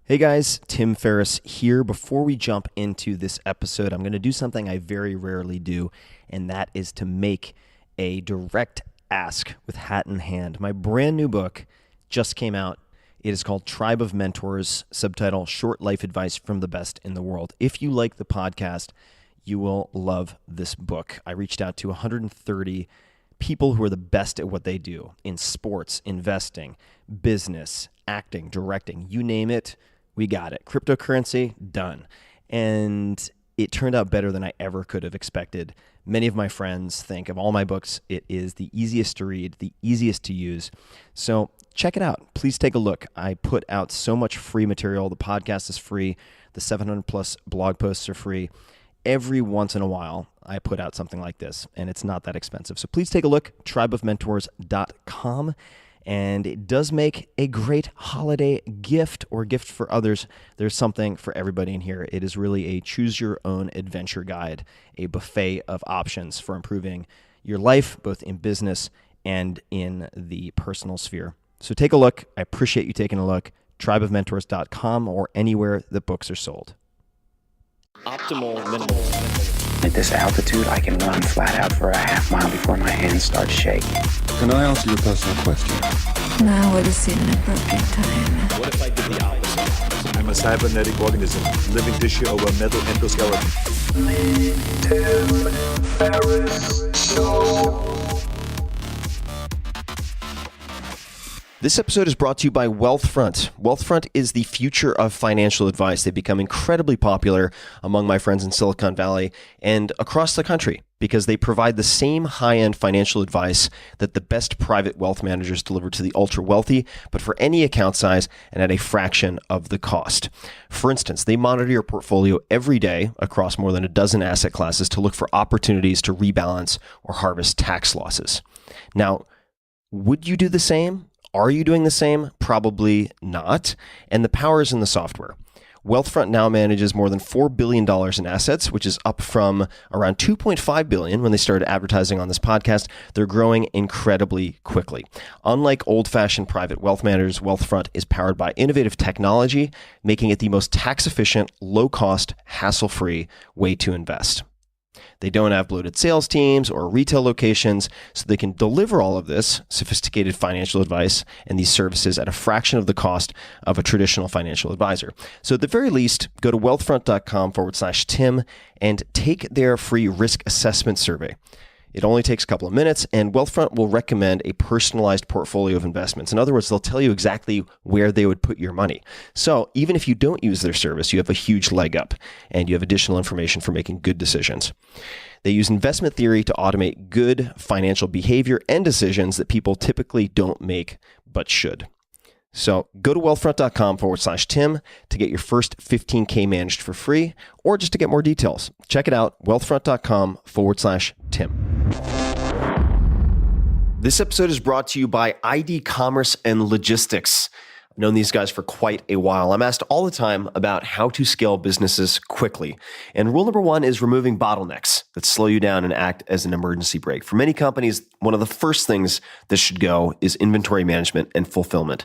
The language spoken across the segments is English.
Hey guys, Tim Ferris here. Before we jump into this episode, I'm going to do something I very rarely do, and that is to make a direct ask with hat in hand. My brand new book just came out. It is called Tribe of Mentors, subtitle Short Life Advice from the Best in the World. If you like the podcast, you will love this book. I reached out to 130 people who are the best at what they do in sports, investing, business, acting, directing, you name it. We got it. Cryptocurrency, done. And it turned out better than I ever could have expected. Many of my friends think of all my books, it is the easiest to read, the easiest to use. So check it out. Please take a look. I put out so much free material. The podcast is free. The 700 plus blog posts are free. Every once in a while, I put out something like this, and it's not that expensive. So please take a look, tribeofmentors.com. And it does make a great holiday gift or gift for others. There's something for everybody in here. It is really a choose-your-own-adventure guide, a buffet of options for improving your life, both in business and in the personal sphere. So take a look. I appreciate you taking a look. tribeofmentors.com or anywhere that books are sold. Optimal minimal. At this altitude, I can run flat out for a half mile before my hands start shaking. Can I ask you a personal question? Now would seem an appropriate time. What if I did the opposite? I'm a cybernetic organism, living tissue over metal endoskeleton. Ferris Show. This episode is brought to you by Wealthfront. Wealthfront is the future of financial advice. They've become incredibly popular among my friends in Silicon Valley and across the country because they provide the same high-end financial advice that the best private wealth managers deliver to the ultra-wealthy, but for any account size and at a fraction of the cost. For instance, they monitor your portfolio every day across more than a dozen asset classes to look for opportunities to rebalance or harvest tax losses. Now, would you do the same? Are you doing the same? Probably not. And the power is in the software. Wealthfront now manages more than $4 billion in assets, which is up from around $2.5 billion when they started advertising on this podcast. They're growing incredibly quickly. Unlike old-fashioned private wealth managers, Wealthfront is powered by innovative technology, making it the most tax-efficient, low-cost, hassle-free way to invest. They don't have bloated sales teams or retail locations, so they can deliver all of this sophisticated financial advice and these services at a fraction of the cost of a traditional financial advisor. So at the very least, go to wealthfront.com/Tim and take their free risk assessment survey. It only takes a couple of minutes, and Wealthfront will recommend a personalized portfolio of investments. In other words, they'll tell you exactly where they would put your money. So even if you don't use their service, you have a huge leg up, and you have additional information for making good decisions. They use investment theory to automate good financial behavior and decisions that people typically don't make but should. So go to wealthfront.com/Tim to get your first $15K managed for free, or just to get more details. Check it out, wealthfront.com/Tim. This episode is brought to you by ID Commerce and Logistics. I've known these guys for quite a while. I'm asked all the time about how to scale businesses quickly. And rule number one is removing bottlenecks that slow you down and act as an emergency brake. For many companies, one of the first things that should go is inventory management and fulfillment.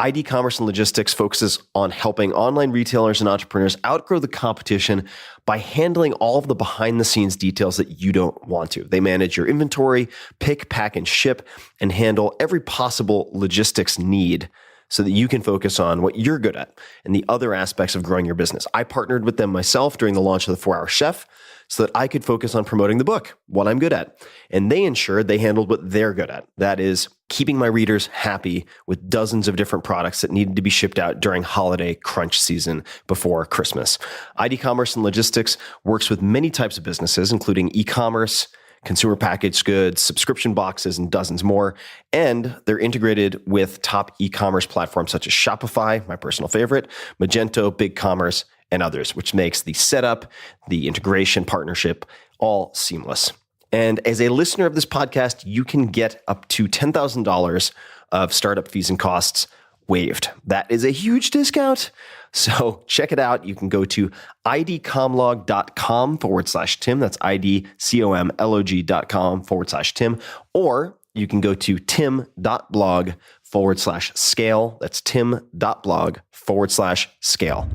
ID Commerce and Logistics focuses on helping online retailers and entrepreneurs outgrow the competition by handling all of the behind-the-scenes details that you don't want to. They manage your inventory, pick, pack, and ship, and handle every possible logistics need so that you can focus on what you're good at and the other aspects of growing your business. I partnered with them myself during the launch of the 4-Hour Chef so that I could focus on promoting the book, what I'm good at. And they ensured they handled what they're good at. That is keeping my readers happy with dozens of different products that needed to be shipped out during holiday crunch season before Christmas. ID Commerce and Logistics works with many types of businesses, including e-commerce, consumer packaged goods, subscription boxes, and dozens more. And they're integrated with top e-commerce platforms such as Shopify, my personal favorite, Magento, BigCommerce, and others, which makes the setup, the integration, partnership, all seamless. And as a listener of this podcast, you can get up to $10,000 of startup fees and costs waived. That is a huge discount. So check it out. You can go to idcomlog.com/Tim. That's idcomlog.com/Tim. Or you can go to tim.blog tim.blog/scale. That's tim.blog/scale.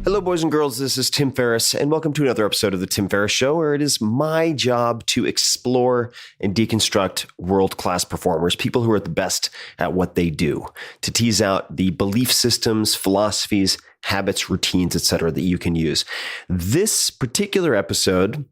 Hello, boys and girls. This is Tim Ferris, and welcome to another episode of The Tim Ferris Show, where it is my job to explore and deconstruct world-class performers, people who are the best at what they do, to tease out the belief systems, philosophies, habits, routines, etc., that you can use. This particular episode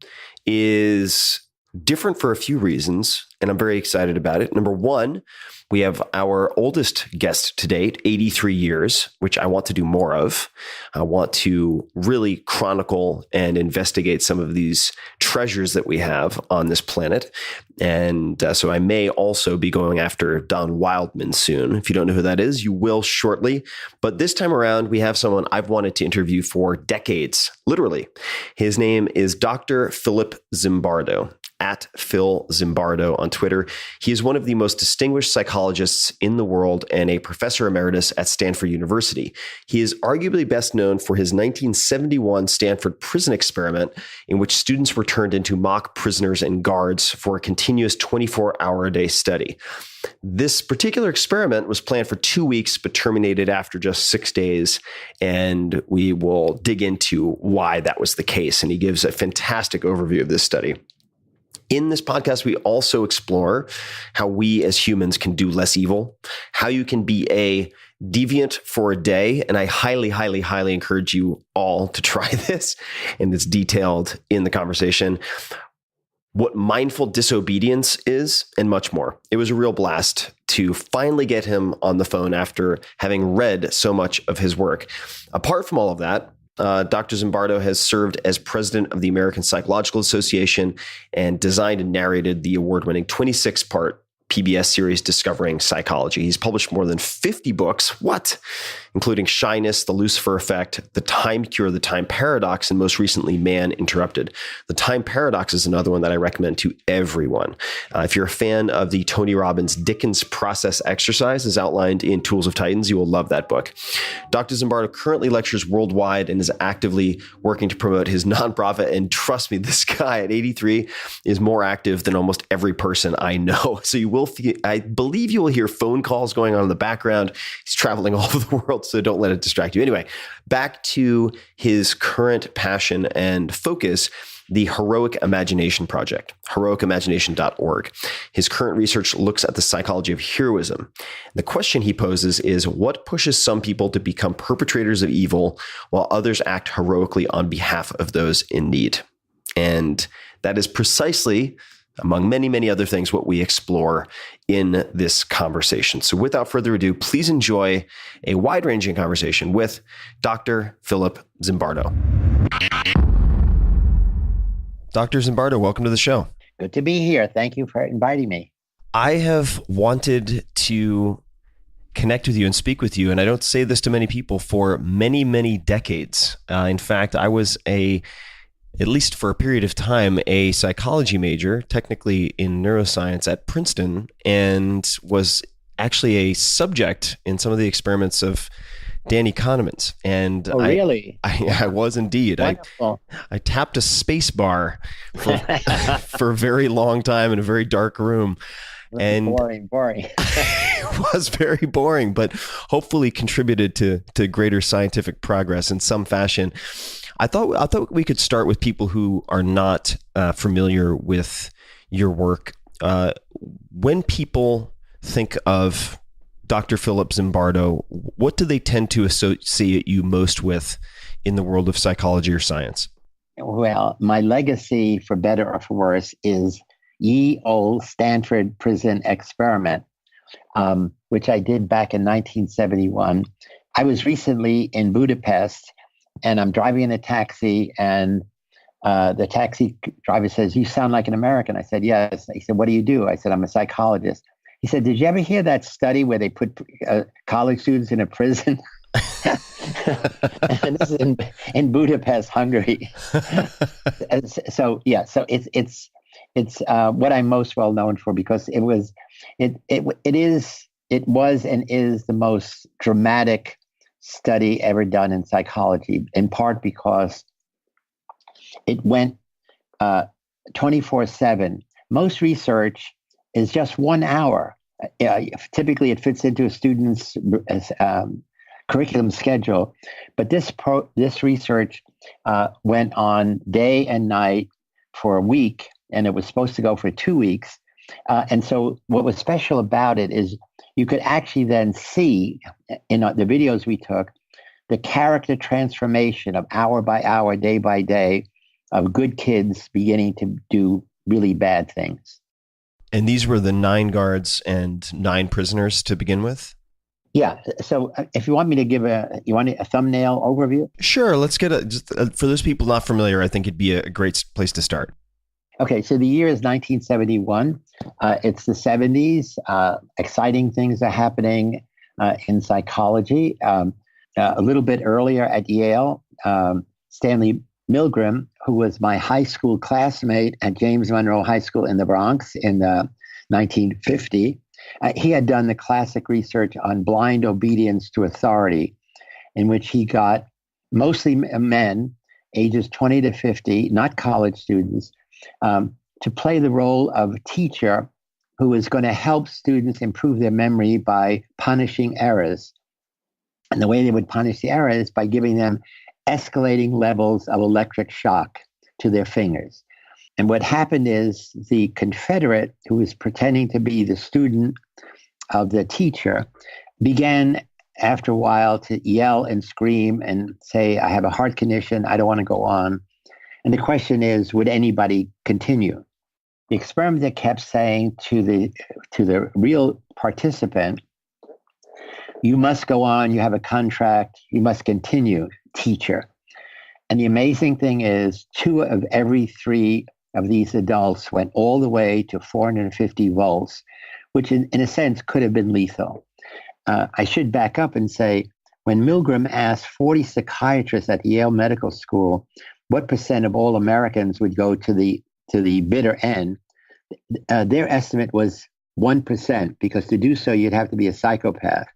is different for a few reasons, and I'm very excited about it. Number one, we have our oldest guest to date, 83 years, which I want to do more of. I want to really chronicle and investigate some of these treasures that we have on this planet. And so I may also be going after Don Wildman soon. If you don't know who that is, you will shortly. But this time around, we have someone I've wanted to interview for decades, literally. His name is Dr. Philip Zimbardo, at Phil Zimbardo on Twitter. He is one of the most distinguished psychologists in the world and a professor emeritus at Stanford University. He is arguably best known for his 1971 Stanford prison experiment, in which students were turned into mock prisoners and guards for a continuous 24-hour-a-day study. This particular experiment was planned for 2 weeks, but terminated after just 6 days. And we will dig into why that was the case. And he gives a fantastic overview of this study. In this podcast, we also explore how we as humans can do less evil, how you can be a deviant for a day. And I highly, highly, highly encourage you all to try this. And it's detailed in the conversation. What mindful disobedience is, and much more. It was a real blast to finally get him on the phone after having read so much of his work. Apart from all of that, Dr. Zimbardo has served as president of the American Psychological Association and designed and narrated the award-winning 26-part PBS series Discovering Psychology. He's published more than 50 books, including Shyness, The Lucifer Effect, The Time Cure, The Time Paradox, and most recently, Man Interrupted. The Time Paradox is another one that I recommend to everyone. If you're a fan of the Tony Robbins Dickens process exercise as outlined in Tools of Titans, you will love that book. Dr. Zimbardo currently lectures worldwide and is actively working to promote his nonprofit. And trust me, this guy at 83 is more active than almost every person I know. So I believe you will hear phone calls going on in the background. He's traveling all over the world, so don't let it distract you. Anyway, back to his current passion and focus, the Heroic Imagination Project, heroicimagination.org. His current research looks at the psychology of heroism. The question he poses is, what pushes some people to become perpetrators of evil while others act heroically on behalf of those in need? And that is precisely, among many, many other things, what we explore in this conversation. So without further ado, please enjoy a wide-ranging conversation with Dr. Philip Zimbardo. Dr. Zimbardo, welcome to the show. Good to be here. Thank you for inviting me. I have wanted to connect with you and speak with you, and I don't say this to many people, for many, many decades. In fact, I was at least for a period of time, a psychology major, technically in neuroscience at Princeton, and was actually a subject in some of the experiments of Danny Kahneman's. And really? I was indeed. I tapped a space bar for a very long time in a very dark room. And boring. It was very boring, but hopefully contributed to greater scientific progress in some fashion. I thought we could start with people who are not familiar with your work. When people think of Dr. Philip Zimbardo, what do they tend to associate you most with in the world of psychology or science? Well, my legacy, for better or for worse, is ye old Stanford prison experiment, which I did back in 1971. I was recently in Budapest, and I'm driving in a taxi, and the taxi driver says, "You sound like an American." I said, "Yes." He said, "What do you do?" I said, "I'm a psychologist." He said, "Did you ever hear that study where they put college students in a prison?" And this is in Budapest, Hungary. So it's what I'm most well known for, because it was and is the most dramatic study ever done in psychology, in part because it went 24/7. Most research is just 1 hour. Typically, it fits into a student's curriculum schedule, but this research went on day and night for a week, and it was supposed to go for 2 weeks. And so, what was special about it is you could actually then see in the videos we took the character transformation of hour by hour, day by day, of good kids beginning to do really bad things. And these were the 9 guards and 9 prisoners to begin with? Yeah. So if you want me to give a thumbnail overview? Sure. Let's get for those people not familiar, I think it'd be a great place to start. Okay. So the year is 1971. It's the 70s. Exciting things are happening in psychology. A little bit earlier at Yale, Stanley Milgram, who was my high school classmate at James Monroe High School in the Bronx in 1950, he had done the classic research on blind obedience to authority, in which he got mostly men, ages 20 to 50, not college students, to play the role of teacher who is going to help students improve their memory by punishing errors. And the way they would punish the error is by giving them escalating levels of electric shock to their fingers. And what happened is the Confederate, who was pretending to be the student of the teacher, began after a while to yell and scream and say, I have a heart condition, I don't want to go on. And the question is, would anybody continue? The experimenter kept saying to the real participant, you must go on, you have a contract, you must continue, teacher. And the amazing thing is 2 of every 3 of these adults went all the way to 450 volts, which in a sense could have been lethal. I should back up and say, when Milgram asked 40 psychiatrists at Yale Medical School what percent of all Americans would go to the bitter end, their estimate was 1%, because to do so, you'd have to be a psychopath.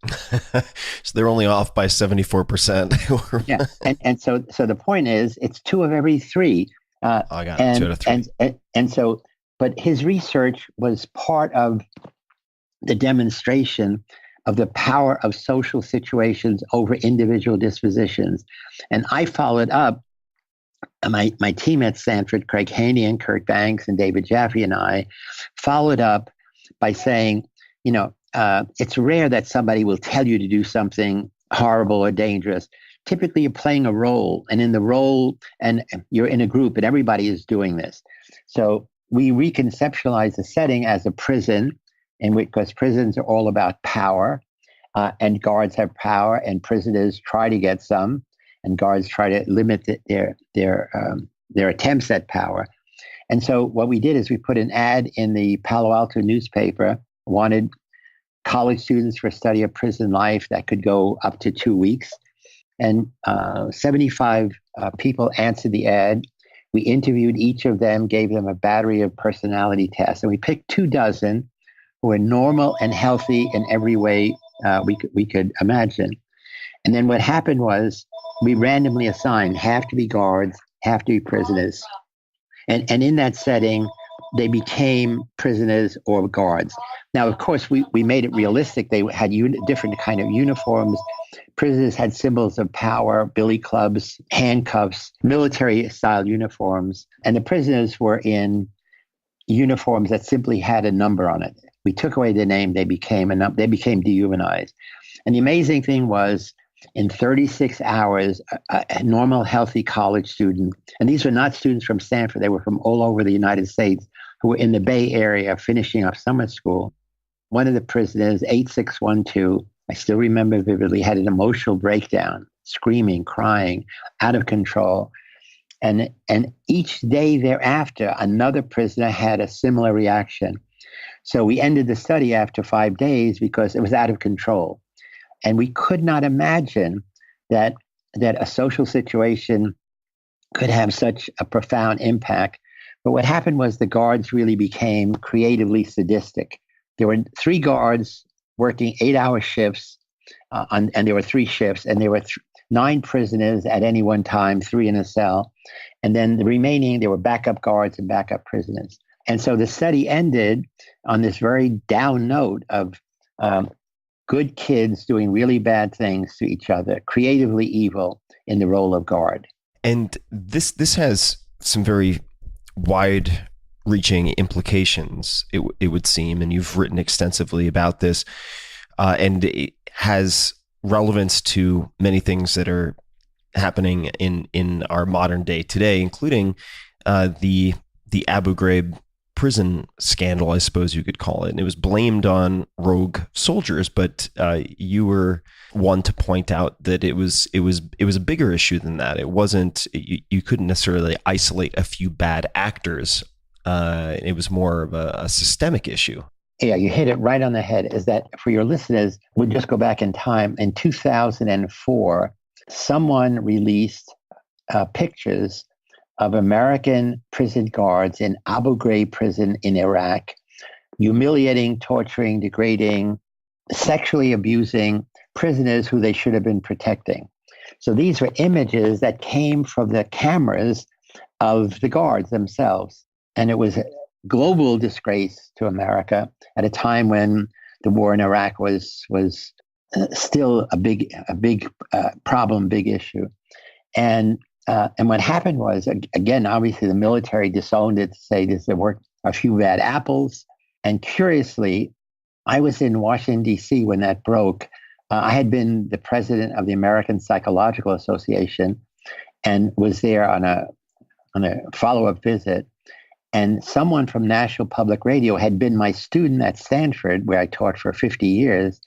So they're only off by 74%. Yeah. And so the point is, it's 2 of every 3. I got it. 2 out of 3. And so, but his research was part of the demonstration of the power of social situations over individual dispositions. And I followed up, my team at Stanford, Craig Haney and Kurt Banks and David Jaffe and I, followed up by saying, it's rare that somebody will tell you to do something horrible or dangerous. Typically, you're playing a role, and in the role, and you're in a group, and everybody is doing this. So we reconceptualize the setting as a prison, because prisons are all about power, and guards have power, and prisoners try to get some, and guards try to limit their attempts at power. And so what we did is we put an ad in the Palo Alto newspaper, wanted college students for a study of prison life that could go up to 2 weeks. And 75 people answered the ad. We interviewed each of them, gave them a battery of personality tests, and we picked 24 who were normal and healthy in every way we could imagine. And then what happened was we randomly assigned half to be guards, half to be prisoners. And in that setting, they became prisoners or guards. Now, of course, we made it realistic. They had different kind of uniforms. Prisoners had symbols of power, billy clubs, handcuffs, military-style uniforms. And the prisoners were in uniforms that simply had a number on it. We took away the name. They became dehumanized. And the amazing thing was, in 36 hours, a normal, healthy college student, and these were not students from Stanford, they were from all over the United States, who were in the Bay Area finishing up summer school. One of the prisoners, 8612, I still remember vividly, had an emotional breakdown, screaming, crying, out of control. And each day thereafter, another prisoner had a similar reaction. So we ended the study after 5 days because it was out of control. And we could not imagine that a social situation could have such a profound impact. But what happened was the guards really became creatively sadistic. There were 3 guards working 8-hour shifts, and there were 3 shifts, and there were 9 prisoners at any one time, 3 in a cell. And then the remaining, there were backup guards and backup prisoners. And so the study ended on this very down note of good kids doing really bad things to each other, creatively evil in the role of guard. And this has some very wide-reaching implications, it would seem, and you've written extensively about this, and it has relevance to many things that are happening in our modern day today, including the Abu Ghraib prison scandal, I suppose you could call it. And it was blamed on rogue soldiers, but you were one to point out that it was a bigger issue than that. It wasn't, you couldn't necessarily isolate a few bad actors. It was more of a systemic issue. Yeah, you hit it right on the head. Is that, for your listeners, we'll just go back in time. In 2004, someone released pictures of American prison guards in Abu Ghraib prison in Iraq, humiliating, torturing, degrading, sexually abusing prisoners who they should have been protecting. So these were images that came from the cameras of the guards themselves. And it was a global disgrace to America at a time when the war in Iraq was still a big problem, big issue. And what happened was, again, obviously the military disowned it to say there were a few bad apples. And curiously, I was in Washington, D.C. when that broke. I had been the president of the American Psychological Association and was there on a follow-up visit. And someone from National Public Radio had been my student at Stanford, where I taught for 50 years,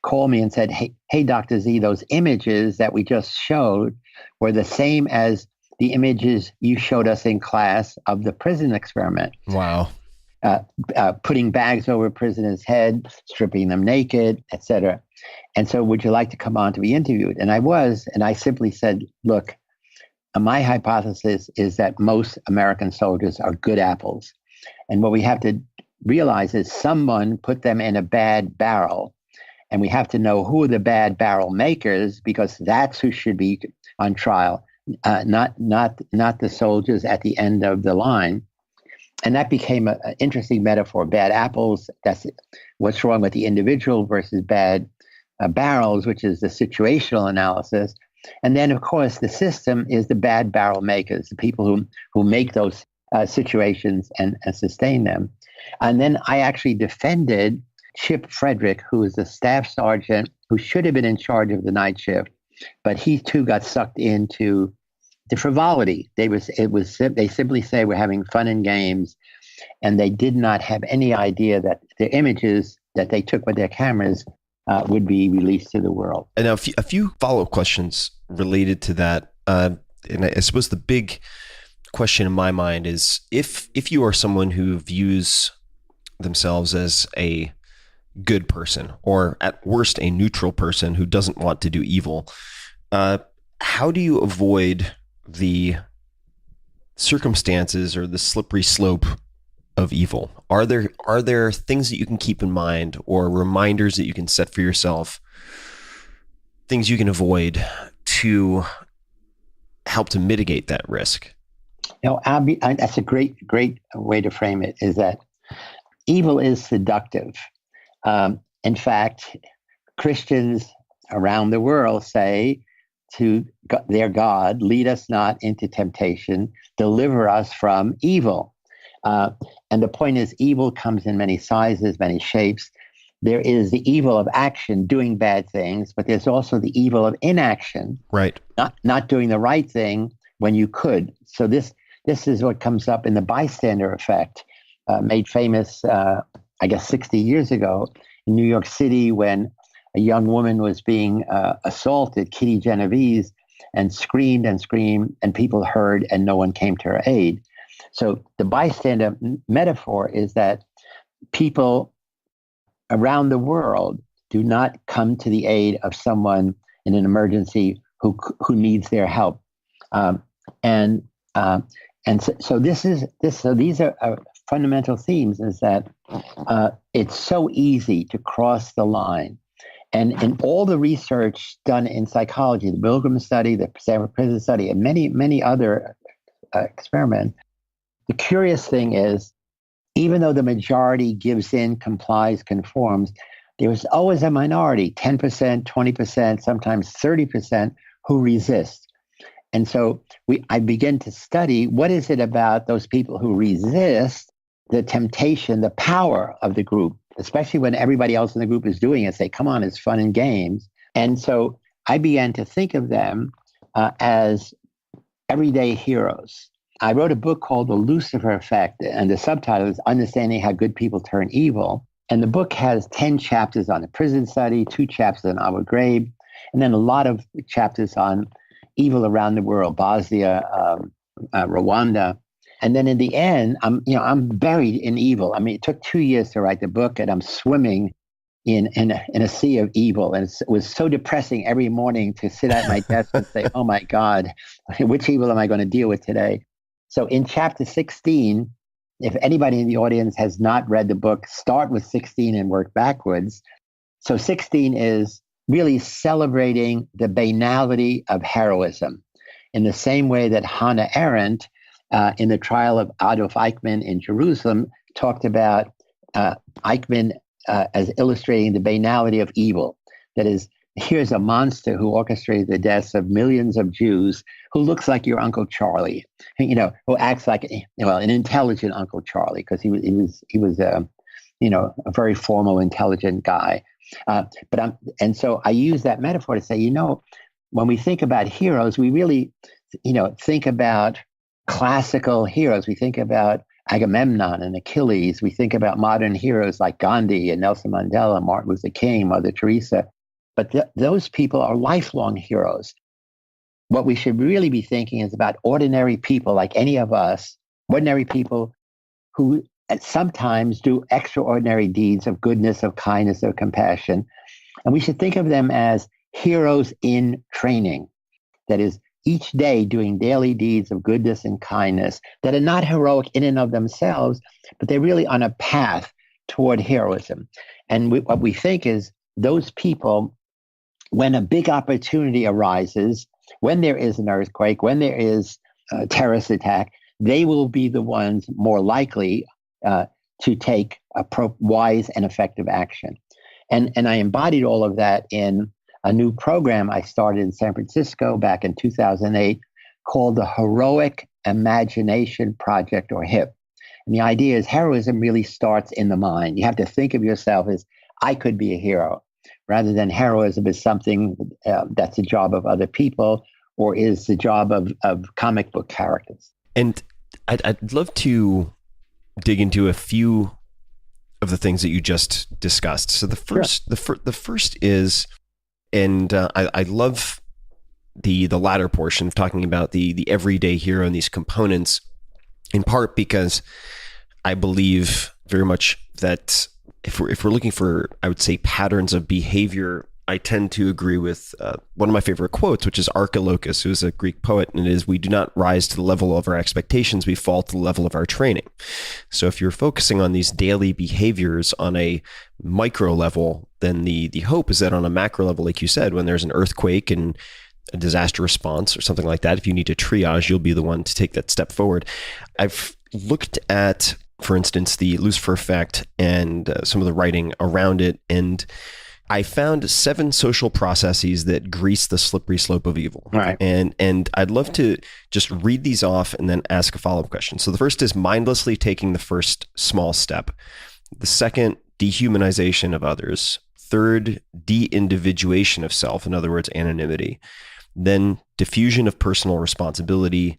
called me and said, hey, Dr. Z, those images that we just showed were the same as the images you showed us in class of the prison experiment. Wow. Putting bags over a prisoner's head, stripping them naked, etc. And so, would you like to come on to be interviewed? And I was, and I simply said, look, my hypothesis is that most American soldiers are good apples. And what we have to realize is someone put them in a bad barrel. And we have to know who are the bad barrel makers, because that's who should be on trial, not the soldiers at the end of the line. And that became an interesting metaphor. Bad apples, that's what's wrong with the individual, versus bad barrels, which is the situational analysis. And then, of course, the system is the bad barrel makers, the people who make those situations and sustain them. And then I actually defended Chip Frederick, who is the staff sergeant who should have been in charge of the night shift, but he too got sucked into the frivolity. They simply say we're having fun and games, and they did not have any idea that the images that they took with their cameras would be released to the world. And now a few follow-up questions related to that. And I suppose the big question in my mind is, if you are someone who views themselves as a good person, or at worst a neutral person who doesn't want to do evil, how do you avoid the circumstances or the slippery slope of evil? Are there things that you can keep in mind, or reminders that you can set for yourself, things you can avoid to help to mitigate that risk? Abby, that's a great way to frame it, is that evil is seductive. In fact, Christians around the world say to their God, lead us not into temptation, deliver us from evil. And the point is, evil comes in many sizes, many shapes. There is the evil of action, doing bad things, but there's also the evil of inaction, right? Not doing the right thing when you could. So this is what comes up in the bystander effect, made famous, I guess, 60 years ago in New York City, when a young woman was being assaulted, Kitty Genovese, and screamed, and people heard, and no one came to her aid. So the bystander metaphor is that people around the world do not come to the aid of someone in an emergency who needs their help, so these are fundamental themes. Is that it's so easy to cross the line, and in all the research done in psychology, the Milgram study, the Stanford Prison study, and many other experiments. The curious thing is even though the majority gives in, complies, conforms, there is always a minority, 10%, 20%, sometimes 30%, who resist. And so I begin to study what is it about those people who resist the temptation, the power of the group, especially when everybody else in the group is doing it, say, come on, it's fun and games. And so I began to think of them as everyday heroes. I wrote a book called The Lucifer Effect, and the subtitle is Understanding How Good People Turn Evil. And the book has 10 chapters on the prison study, 2 chapters on Abu Ghraib, and then a lot of chapters on evil around the world, Bosnia, Rwanda. And then in the end, I'm buried in evil. I mean, it took 2 years to write the book, and I'm swimming in a sea of evil. And it was so depressing every morning to sit at my desk and say, oh my God, which evil am I going to deal with today? So in chapter 16, if anybody in the audience has not read the book, start with 16 and work backwards. So 16 is really celebrating the banality of heroism in the same way that Hannah Arendt, in the trial of Adolf Eichmann in Jerusalem, talked about Eichmann as illustrating the banality of evil. That is, here's a monster who orchestrated the deaths of millions of Jews, who looks like your Uncle Charlie, who acts like an intelligent Uncle Charlie, because he was a very formal, intelligent guy. And so I use that metaphor to say, when we think about heroes, we really, think about classical heroes. We think about Agamemnon and Achilles. We think about modern heroes like Gandhi and Nelson Mandela, Martin Luther King, Mother Teresa. But those people are lifelong heroes. What we should really be thinking is about ordinary people like any of us, ordinary people who sometimes do extraordinary deeds of goodness, of kindness, of compassion. And we should think of them as heroes in training. That is, each day doing daily deeds of goodness and kindness that are not heroic in and of themselves, but they're really on a path toward heroism. And what we think is those people, when a big opportunity arises, when there is an earthquake, when there is a terrorist attack, they will be the ones more likely to take wise and effective action. And I embodied all of that in a new program I started in San Francisco back in 2008 called the Heroic Imagination Project, or HIP. And the idea is heroism really starts in the mind. You have to think of yourself as, I could be a hero, rather than heroism is something that's the job of other people or is the job of comic book characters. And I'd love to dig into a few of the things that you just discussed. So the first, sure. the first is, and I love the latter portion of talking about the everyday hero and these components, in part because I believe very much that if we're looking for, I would say, patterns of behavior, I tend to agree with one of my favorite quotes, which is Archilochus, who is a Greek poet, and it is, we do not rise to the level of our expectations, we fall to the level of our training. So if you're focusing on these daily behaviors on a micro level, then the hope is that on a macro level, like you said, when there's an earthquake and a disaster response or something like that, if you need to triage, you'll be the one to take that step forward. I've looked at, for instance, the Lucifer Effect and some of the writing around it, and I found 7 social processes that grease the slippery slope of evil. Right. And I'd love to just read these off and then ask a follow-up question. So the first is mindlessly taking the first small step. The second, dehumanization of others. Third, de-individuation of self, in other words, anonymity. Then diffusion of personal responsibility,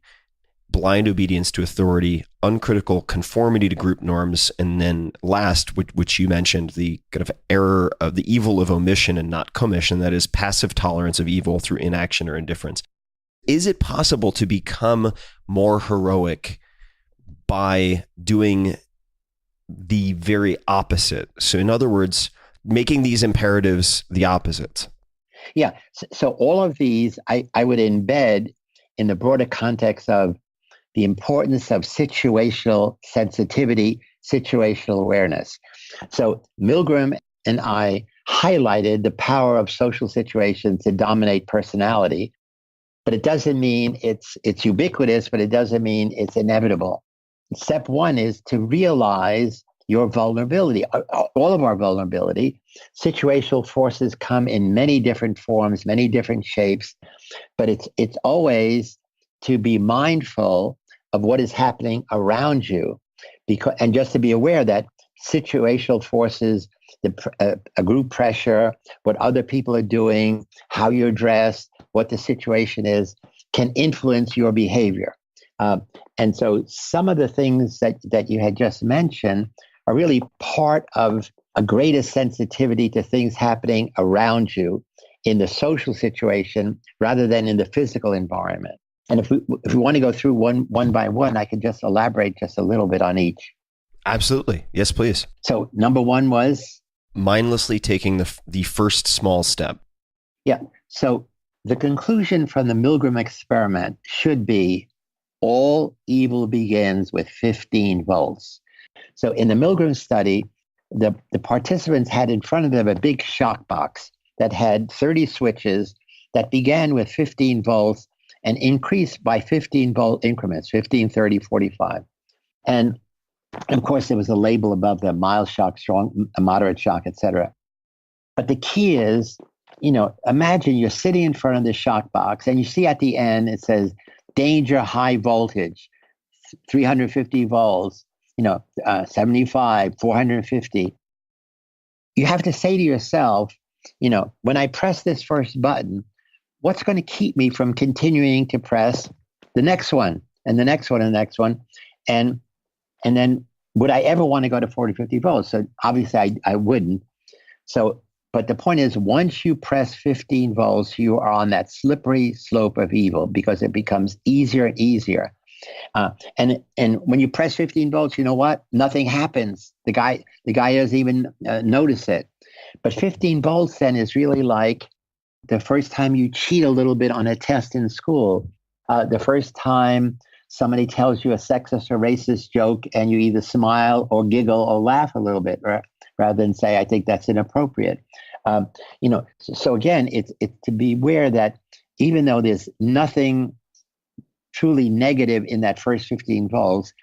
blind obedience to authority, uncritical conformity to group norms, and then last, which you mentioned, the kind of error of the evil of omission and not commission, that is passive tolerance of evil through inaction or indifference. Is it possible to become more heroic by doing the very opposite? So in other words, making these imperatives the opposites. Yeah. So all of these, I would embed in the broader context of the importance of situational sensitivity, situational awareness. So Milgram and I highlighted the power of social situations to dominate personality, but it doesn't mean it's ubiquitous, but it doesn't mean it's inevitable. step one is to realize your vulnerability, all of our vulnerability. Situational forces come in many different forms, many different shapes, but it's always to be mindful of what is happening around you, and just to be aware that situational forces, a group pressure, what other people are doing, how you're dressed, what the situation is, can influence your behavior. And so some of the things that you had just mentioned are really part of a greater sensitivity to things happening around you in the social situation rather than in the physical environment. And if we want to go through one by one, I can just elaborate just a little bit on each. Absolutely. Yes, please. So number one was? Mindlessly taking the first small step. Yeah. So the conclusion from the Milgram experiment should be all evil begins with 15 volts. So in the Milgram study, the participants had in front of them a big shock box that had 30 switches that began with 15 volts and increased by 15 volt increments, 15, 30, 45. And of course, there was a label above them: mild shock, strong, moderate shock, etc. But the key is, imagine you're sitting in front of the shock box and you see at the end, it says danger, high voltage, 350 volts, 75, 450. You have to say to yourself, when I press this first button, what's going to keep me from continuing to press the next one and the next one and the next one? And then would I ever want to go to 40, 50 volts? So obviously I wouldn't. So, but the point is, once you press 15 volts, you are on that slippery slope of evil because it becomes easier and easier. And when you press 15 volts, you know what? Nothing happens. The guy doesn't even notice it. But 15 volts then is really like the first time you cheat a little bit on a test in school, the first time somebody tells you a sexist or racist joke and you either smile or giggle or laugh a little bit, right? Rather than say, I think that's inappropriate. So again, it's to be aware that even though there's nothing truly negative in that first 15 volts,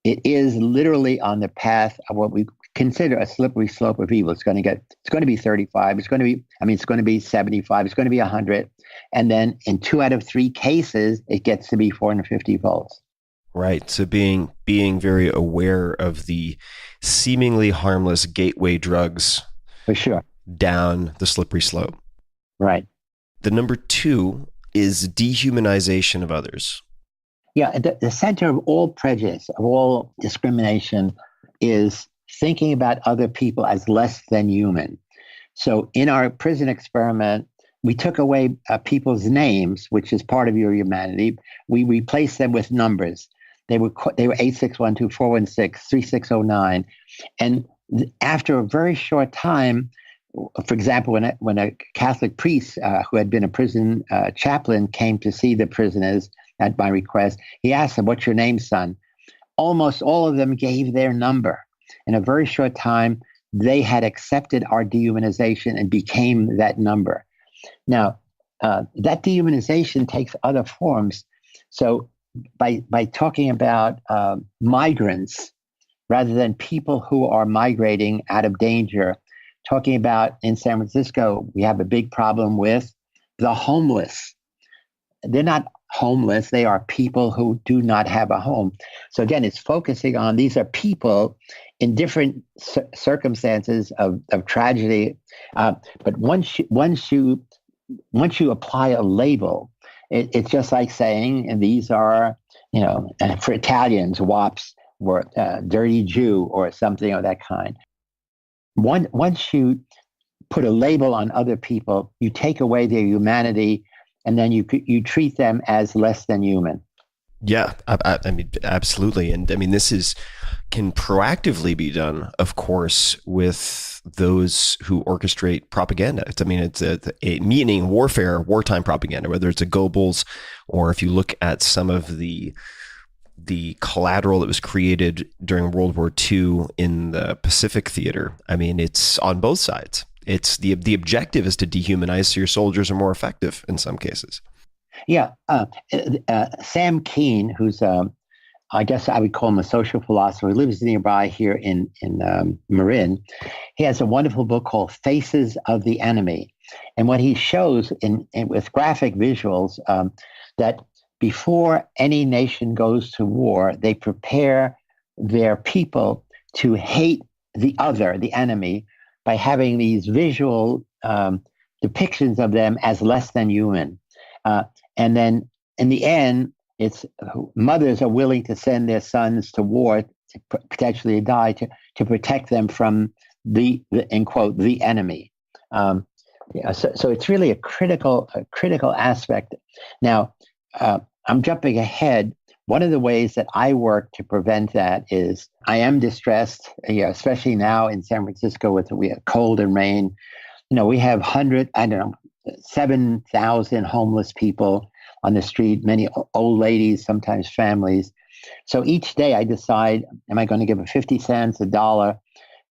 it is literally on the path of what we consider a slippery slope of evil. It's going to be 35. It's going to be 75. It's going to be 100. And then in 2 out of 3 cases, it gets to be 450 volts. Right. So being very aware of the seemingly harmless gateway drugs. For sure. Down the slippery slope. Right. The number 2 is dehumanization of others. Yeah. The center of all prejudice, of all discrimination, is thinking about other people as less than human. So in our prison experiment, we took away people's names, which is part of your humanity. We replaced them with numbers. They were 8612, 416, 3609. And after a very short time, for example, when a Catholic priest who had been a prison chaplain came to see the prisoners at my request, he asked them, "What's your name, son?" Almost all of them gave their number. In a very short time, they had accepted our dehumanization and became that number. Now, that dehumanization takes other forms. So by talking about migrants, rather than people who are migrating out of danger, talking about in San Francisco, we have a big problem with the homeless. They're not homeless. They are people who do not have a home. So again, it's focusing on these are people in different circumstances of tragedy. But once you apply a label, it's just like saying, and these are, for Italians, wops or dirty Jew or something of that kind. Once you put a label on other people, you take away their humanity, and then you treat them as less than human. Yeah, I mean, absolutely. And I mean, this can proactively be done, of course, with those who orchestrate propaganda. It's a meaning warfare, wartime propaganda, whether it's a Goebbels or if you look at some of the collateral that was created during World War II in the Pacific theater. I mean, it's on both sides. It's the objective is to dehumanize so your soldiers are more effective in some cases. Yeah. Sam Keane, who's I guess I would call him a social philosopher, who lives nearby here in Marin. He has a wonderful book called Faces of the Enemy. And what he shows with graphic visuals, that before any nation goes to war, they prepare their people to hate the other, the enemy, by having these visual depictions of them as less than human. And then in the end, it's mothers are willing to send their sons to war, to potentially die, to protect them from the in quote, the enemy. So it's really a critical aspect. Now, I'm jumping ahead. One of the ways that I work to prevent that is I am distressed, especially now in San Francisco with we have cold and rain. We have 7,000 homeless people on the street, many old ladies, sometimes families. So each day I decide, am I going to give a 50 cents, $1?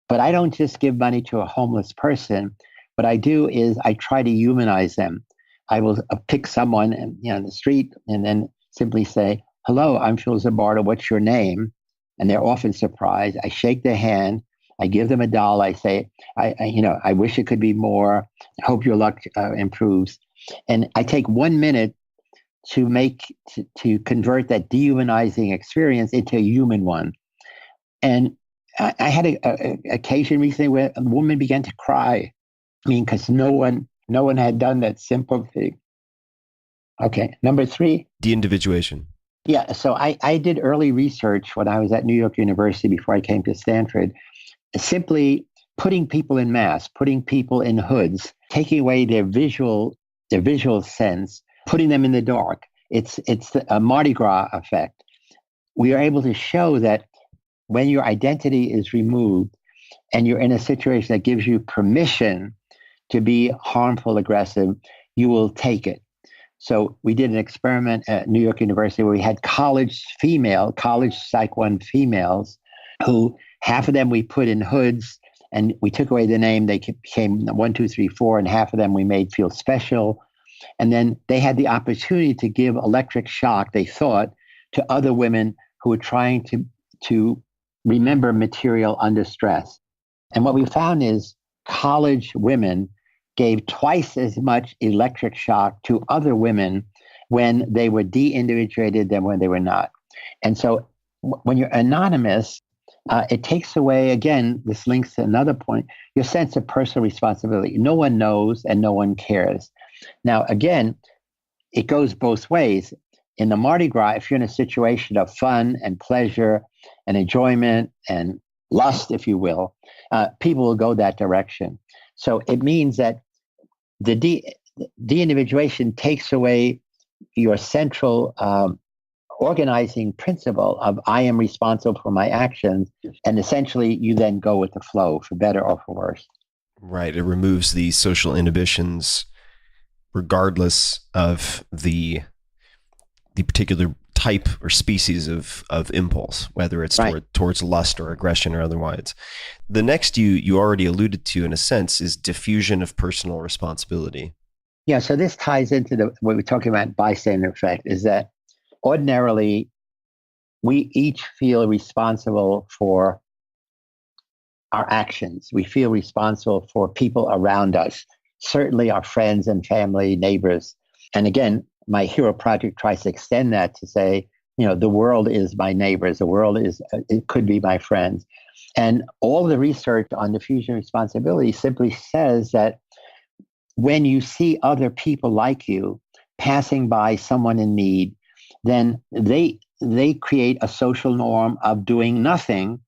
But I don't just give money to a homeless person. What I do is I try to humanize them. I will pick someone in the street and then simply say, hello, I'm Phil Zimbardo. What's your name? And they're often surprised. I shake their hand. I give them $1. I say, I wish it could be more. I hope your luck improves. And I take 1 minute to convert that dehumanizing experience into a human one. And I had an occasion recently where a woman began to cry. Because no one had done that simple thing. Okay, number 3. De-individuation. Yeah, so I did early research when I was at New York University before I came to Stanford, simply putting people in masks, putting people in hoods, taking away their visual sense, putting them in the dark. It's a Mardi Gras effect. We are able to show that when your identity is removed and you're in a situation that gives you permission to be harmful, aggressive, you will take it. So we did an experiment at New York University where we had college Psych 1 females, who half of them we put in hoods and we took away the name. They became 1, 2, 3, 4, and half of them we made feel special. And then they had the opportunity to give electric shock, they thought, to other women who were trying to remember material under stress. And what we found is college women gave twice as much electric shock to other women when they were de-individuated than when they were not. And so when you're anonymous, it takes away, again, this links to another point, your sense of personal responsibility. No one knows and no one cares. Now, again, it goes both ways. In the Mardi Gras, if you're in a situation of fun and pleasure and enjoyment and lust, if you will, people will go that direction. So it means that the de-individuation takes away your central organizing principle of I am responsible for my actions, and essentially you then go with the flow, for better or for worse. Right. It removes the social inhibitions regardless of the particular type or species of impulse, whether it's towards lust or aggression or otherwise. The next you already alluded to, in a sense, is diffusion of personal responsibility. Yeah, so this ties into what we're talking about, bystander effect, is that ordinarily we each feel responsible for our actions. We feel responsible for people around us, certainly our friends and family, neighbors. And again, my Hero Project tries to extend that to say, the world is my neighbors. The world it could be my friends. And all the research on diffusion responsibility simply says that when you see other people like you passing by someone in need, then they create a social norm of doing nothing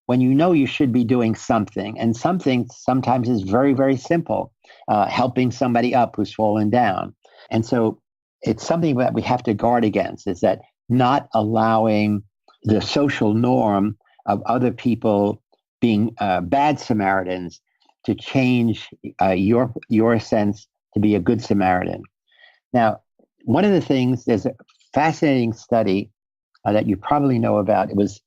when you should be doing something. And something sometimes is very, very simple, helping somebody up who's fallen down. And so it's something that we have to guard against, is that not allowing the social norm of other people being bad Samaritans to change your sense to be a good Samaritan. Now, one of the things, there's a fascinating study that you probably know about. It was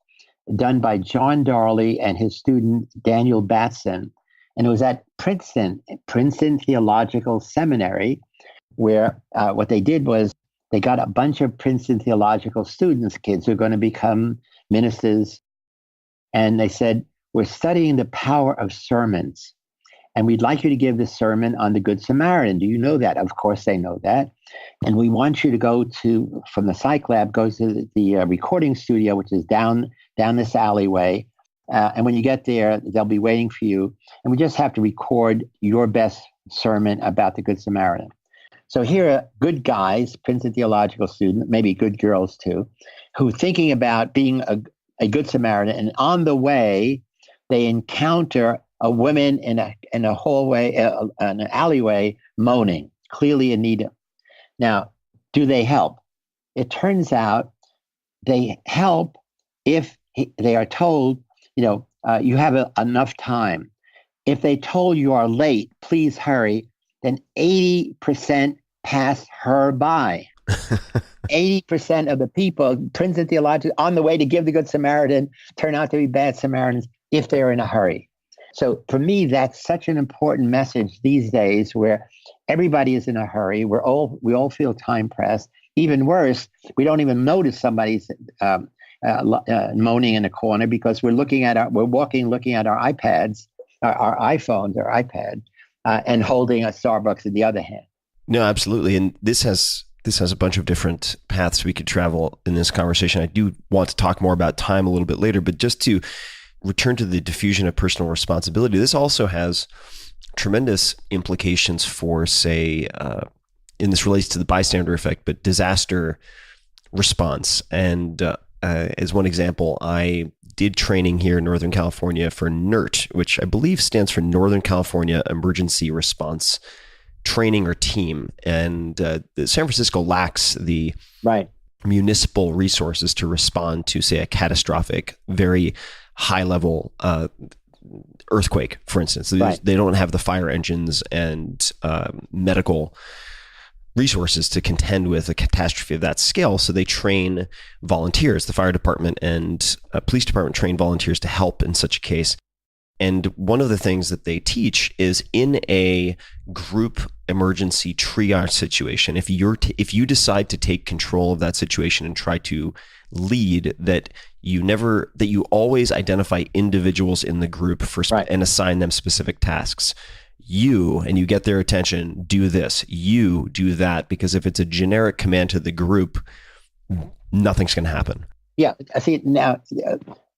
done by John Darley and his student Daniel Batson, and it was at Princeton Theological Seminary, where what they did was They got a bunch of Princeton theological students, kids who are going to become ministers. And they said, we're studying the power of sermons. And we'd like you to give the sermon on the Good Samaritan. Do you know that? Of course they know that. And we want you to go to, from the psych lab, go to the recording studio, which is down this alleyway. And when you get there, they'll be waiting for you. And we just have to record your best sermon about the Good Samaritan. So here are good guys, Princeton theological student, maybe good girls too, who are thinking about being a Good Samaritan. And on the way, they encounter a woman in a hallway, an alleyway, moaning, clearly in need. Now, do they help? It turns out they help if they are told, you have enough time. If they told you are late, please hurry, then 80% pass her by. 80% of the people, Princeton theologians, on the way to give the Good Samaritan, turn out to be bad Samaritans if they're in a hurry. So for me, that's such an important message these days, where everybody is in a hurry. We all feel time pressed. Even worse, we don't even notice somebody's moaning in a corner because we're looking at our iPads, our iPhones, or iPad, and holding a Starbucks in the other hand. No, absolutely. And this has a bunch of different paths we could travel in this conversation. I do want to talk more about time a little bit later, but just to return to the diffusion of personal responsibility, this also has tremendous implications for, say, and this relates to the bystander effect, but disaster response. And as one example, I did training here in Northern California for NERT, which I believe stands for Northern California Emergency Response Training or Team. And San Francisco lacks the municipal resources to respond to, say, a catastrophic, very high-level earthquake, for instance. They don't have the fire engines and medical resources to contend with a catastrophe of that scale. So they train volunteers. The fire department and police department train volunteers to help in such a case. And one of the things that they teach is in a group emergency triage situation, if you decide to take control of that situation and try to lead, that you always identify individuals in the group and assign them specific tasks. And you get their attention, do this, you do that, because if it's a generic command to the group, nothing's going to happen. Yeah, I see. Now,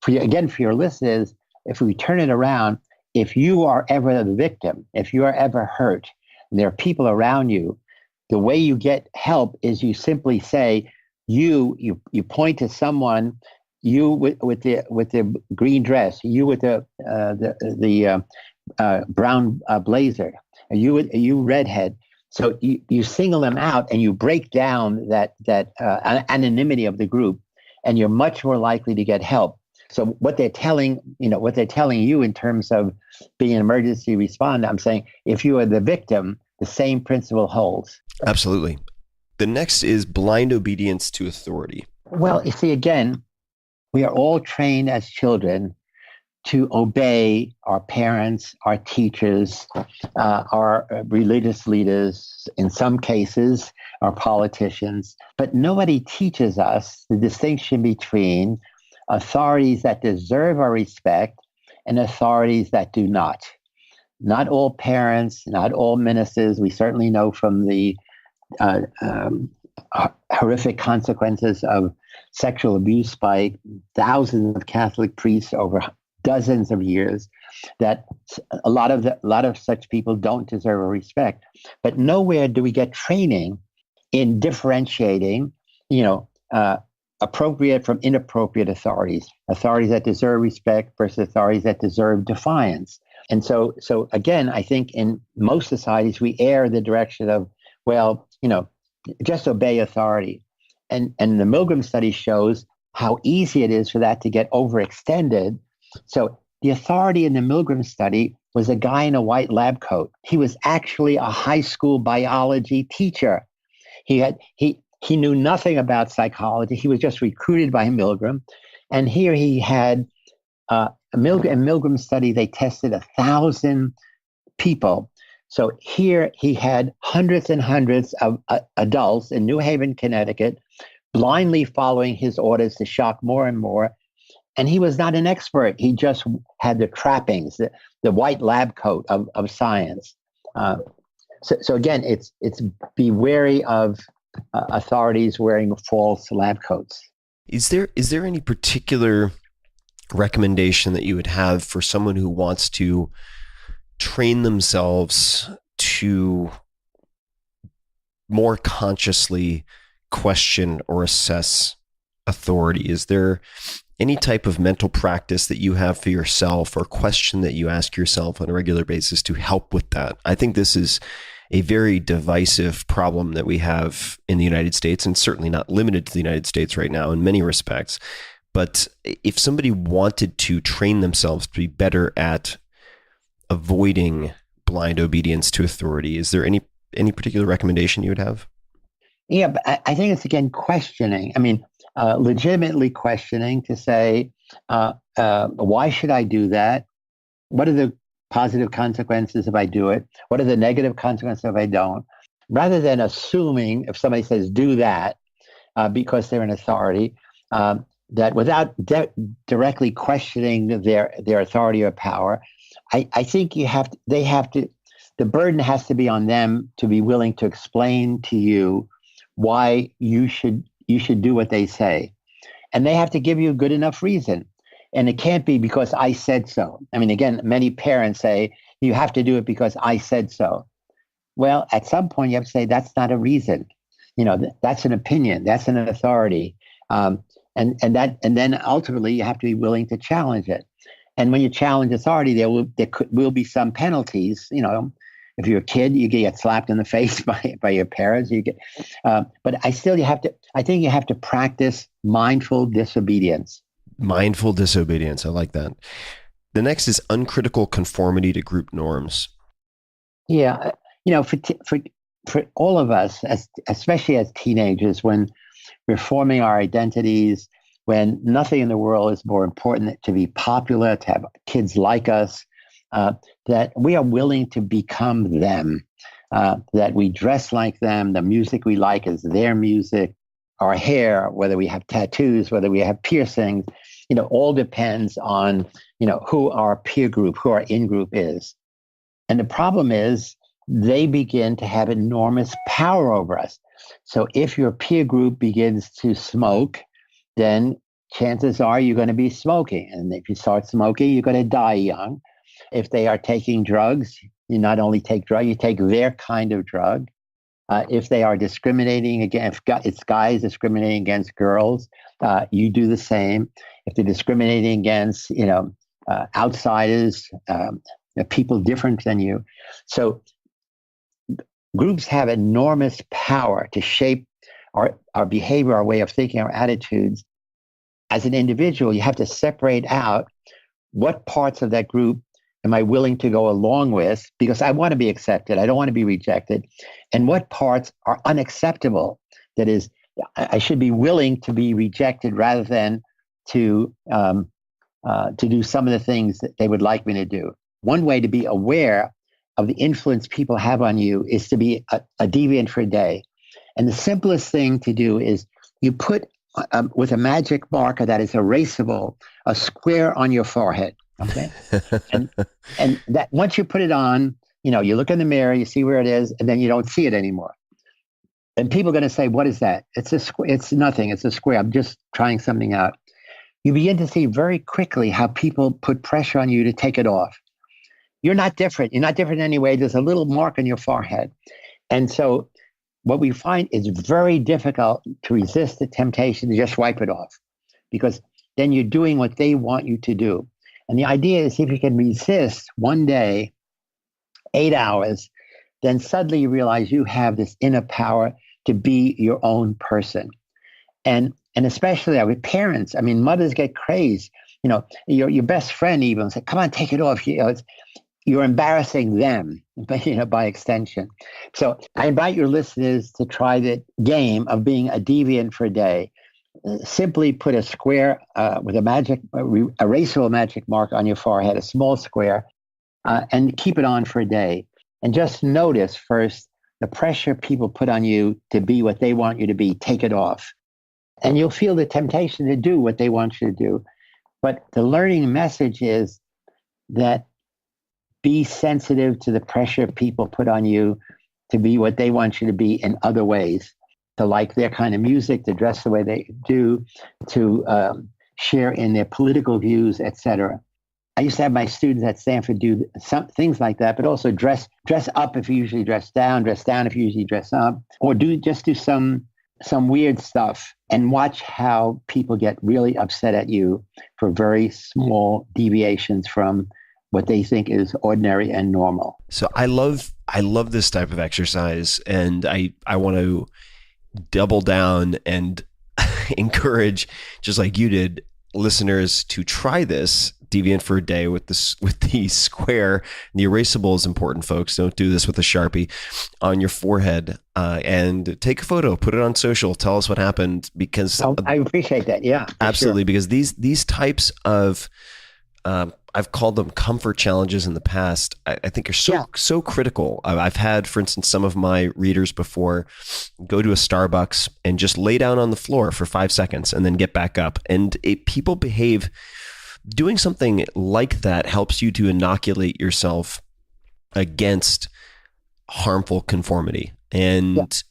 for your listeners, if we turn it around, if you are ever the victim, if you are ever hurt, and there are people around you, the way you get help is you simply say, you point to someone, you with the green dress, you with the brown blazer, you redhead. So you single them out and you break down that anonymity of the group, and you're much more likely to get help. So what they're telling you in terms of being an emergency responder, I'm saying if you are the victim, the same principle holds. Absolutely. The next is blind obedience to authority. Well, you see, again, we are all trained as children to obey our parents, our teachers, our religious leaders, in some cases, our politicians. But nobody teaches us the distinction between authorities that deserve our respect and authorities that do not. Not all parents, not all ministers. We certainly know from the horrific consequences of sexual abuse by thousands of Catholic priests over dozens of years that a lot of such people don't deserve a respect. But nowhere do we get training in differentiating, appropriate from inappropriate authorities that deserve respect versus authorities that deserve defiance. And so again, I think in most societies, we err in the direction of, just obey authority. And the Milgram study shows how easy it is for that to get overextended. So the authority in the Milgram study was a guy in a white lab coat. He was actually a high school biology teacher. He knew nothing about psychology. He was just recruited by Milgram. And here he had a Milgram study. They tested 1,000 people So here he had hundreds and hundreds of adults in New Haven, Connecticut, blindly following his orders to shock more and more. And he was not an expert. He just had the trappings, the white lab coat of science. So again, it's be wary of authorities wearing false lab coats. Is there any particular recommendation that you would have for someone who wants to train themselves to more consciously question or assess authority? Is there any type of mental practice that you have for yourself or question that you ask yourself on a regular basis to help with that? I think this is a very divisive problem that we have in the United States, and certainly not limited to the United States right now in many respects. But if somebody wanted to train themselves to be better at avoiding blind obedience to authority, is there any particular recommendation you would have? Yeah, but I think it's, again, questioning. I mean, legitimately questioning to say, why should I do that? What are the positive consequences if I do it? What are the negative consequences if I don't? Rather than assuming if somebody says do that because they're an authority, that without directly questioning their authority or power, I think the burden has to be on them to be willing to explain to you why you should do what they say. And they have to give you a good enough reason. And it can't be because I said so. I mean, again, many parents say, you have to do it because I said so. Well, at some point you have to say, that's not a reason. That's an opinion. That's an authority. And then ultimately you have to be willing to challenge it. And when you challenge authority, there will be some penalties. If you're a kid, you get slapped in the face by your parents. But I think you have to practice mindful disobedience. Mindful disobedience. I like that. The next is uncritical conformity to group norms. Yeah. For all of us, especially as teenagers, when we're forming our identities, when nothing in the world is more important than to be popular, to have kids like us, that we are willing to become them, that we dress like them, the music we like is their music, our hair, whether we have tattoos, whether we have piercings, all depends on, who our peer group, who our in-group is. And the problem is they begin to have enormous power over us. So if your peer group begins to smoke, then chances are you're going to be smoking. And if you start smoking, you're going to die young. If they are taking drugs, you not only take drugs, you take their kind of drug. If they are discriminating against, if it's guys discriminating against girls, you do the same. If they're discriminating against, outsiders, people different than you. So groups have enormous power to shape our behavior, our way of thinking, our attitudes. As an individual, you have to separate out what parts of that group am I willing to go along with because I want to be accepted. I don't want to be rejected. And what parts are unacceptable? That is, I should be willing to be rejected rather than to do some of the things that they would like me to do. One way to be aware of the influence people have on you is to be a deviant for a day. And the simplest thing to do is you put with a magic marker that is erasable, a square on your forehead. Okay. and that once you put it on, you look in the mirror, you see where it is, and then you don't see it anymore. And people are going to say, what is that? It's nothing. It's a square. I'm just trying something out. You begin to see very quickly how people put pressure on you to take it off. You're not different. You're not different anyway. There's a little mark on your forehead. And so what we find is very difficult to resist the temptation to just wipe it off because then you're doing what they want you to do. And the idea is if you can resist one day, 8 hours, then suddenly you realize you have this inner power to be your own person. And especially with parents, I mean, mothers get crazed. Your best friend even say, come on, take it off. You're embarrassing them, by extension. So I invite your listeners to try the game of being a deviant for a day. Simply put a square with a erasable magic mark on your forehead, a small square, and keep it on for a day. and just notice first the pressure people put on you to be what they want you to be. Take it off. And you'll feel the temptation to do what they want you to do. But the learning message is that be sensitive to the pressure people put on you to be what they want you to be in other ways, to like their kind of music, to dress the way they do, to share in their political views, etc. I used to have my students at Stanford do some things like that, but also dress up if you usually dress down if you usually dress up, or do some weird stuff and watch how people get really upset at you for very small deviations from what they think is ordinary and normal. So I love this type of exercise, and I want to double down and encourage, just like you did, listeners to try this Deviant for a day with the square. The erasable is important, folks. Don't do this with a Sharpie on your forehead, and take a photo, put it on social, tell us what happened, because I appreciate that. Yeah, absolutely. Sure. Because these types of I've called them comfort challenges in the past. I think are so critical. I've had, for instance, some of my readers before go to a Starbucks and just lay down on the floor for 5 seconds and then get back up. And people behave. Doing something like that helps you to inoculate yourself against harmful conformity. And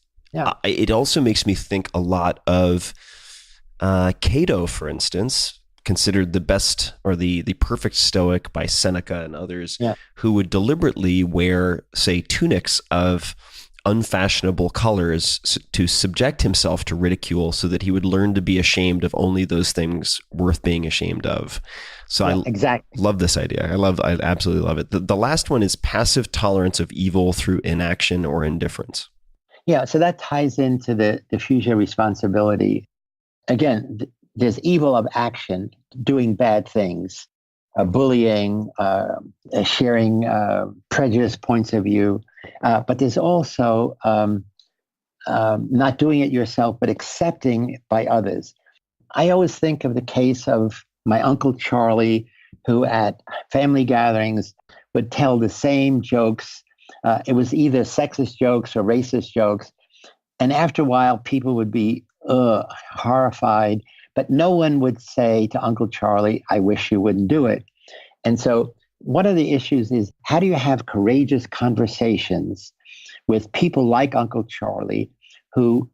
it also makes me think a lot of Cato, for instance, considered the best or the perfect Stoic by Seneca and others, who would deliberately wear, say, tunics of unfashionable colors to subject himself to ridicule so that he would learn to be ashamed of only those things worth being ashamed of. So I love this idea. I absolutely love it. The last one is passive tolerance of evil through inaction or indifference. Yeah, so that ties into the diffusion responsibility. Again, there's evil of action, doing bad things, bullying, sharing prejudiced points of view. But there's also not doing it yourself, but accepting by others. I always think of the case of my Uncle Charlie, who at family gatherings would tell the same jokes. It was either sexist jokes or racist jokes. And after a while, people would be horrified, but no one would say to Uncle Charlie, I wish you wouldn't do it. And so one of the issues is, how do you have courageous conversations with people like Uncle Charlie, who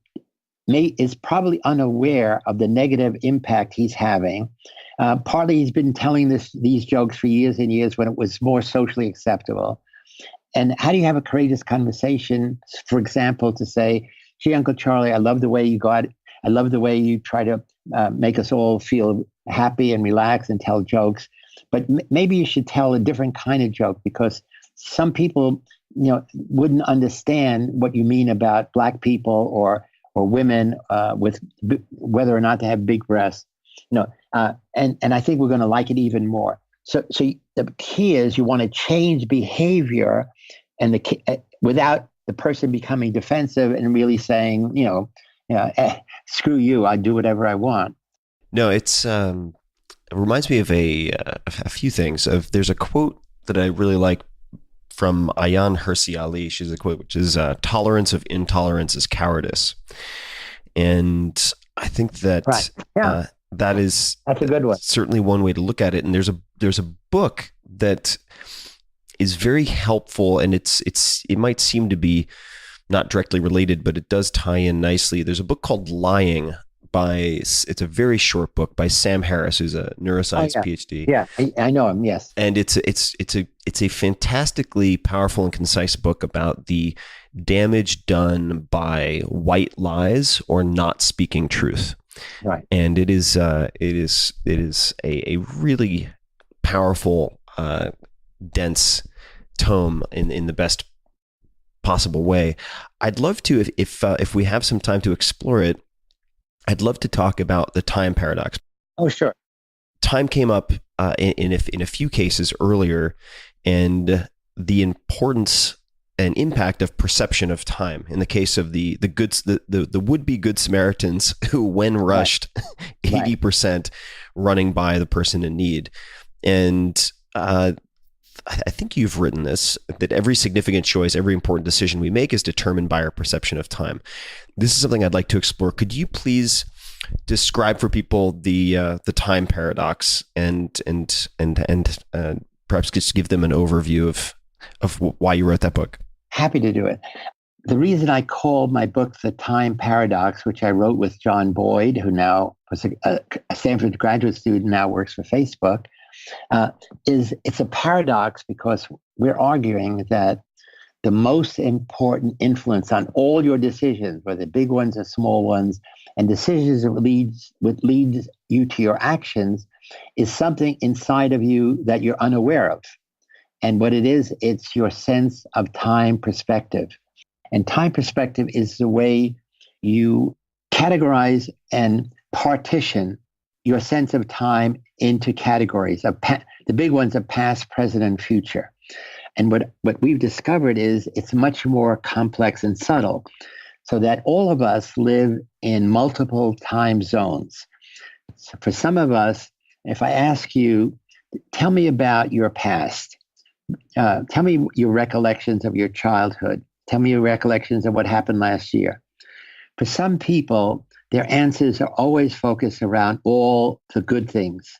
is probably unaware of the negative impact he's having? Partly he's been telling these jokes for years and years when it was more socially acceptable. And how do you have a courageous conversation, for example, to say, gee, Uncle Charlie, I love the way you I love the way you try to make us all feel happy and relax and tell jokes. But maybe you should tell a different kind of joke, because some people, wouldn't understand what you mean about Black people or women with whether or not to have big breasts. And I think we're going to like it even more. So the key is you want to change behavior, and without the person becoming defensive and really saying, screw you, I do whatever I want. No, it reminds me of a few things. There's a quote that I really like from Ayaan Hirsi Ali. She's a quote which is, tolerance of intolerance is cowardice. And I think that that's a good one. Certainly one way to look at it. And there's a book that is very helpful, and it might seem to be not directly related, but it does tie in nicely. There's a book called Lying it's a very short book by Sam Harris, who's a neuroscience PhD. Yeah, I know him. Yes, and it's a fantastically powerful and concise book about the damage done by white lies or not speaking truth. Right, and it is a really powerful, dense tome in the best possible way. I'd love to, if we have some time to explore it, I'd love to talk about the time paradox. Oh, sure. Time came up in a few cases earlier, and the importance and impact of perception of time. In the case of the would-be Good Samaritans who, when rushed, 80% running by the person in need. And I think you've written this, that every significant choice, every important decision we make is determined by our perception of time. This is something I'd like to explore. Could you please describe for people the time paradox and perhaps just give them an overview of why you wrote that book? Happy to do it. The reason I called my book The Time Paradox, which I wrote with John Boyd, who now was a Stanford graduate student, now works for Facebook, is it's a paradox because we're arguing that the most important influence on all your decisions, whether big ones or small ones, and decisions that leads you to your actions, is something inside of you that you're unaware of. And what it is, it's your sense of time perspective. And time perspective is the way you categorize and partition your sense of time into categories. The big ones are past, present, and future. And what we've discovered is it's much more complex and subtle, so that all of us live in multiple time zones. So for some of us, if I ask you, tell me about your past, tell me your recollections of your childhood, tell me your recollections of what happened last year. For some people, their answers are always focused around all the good things,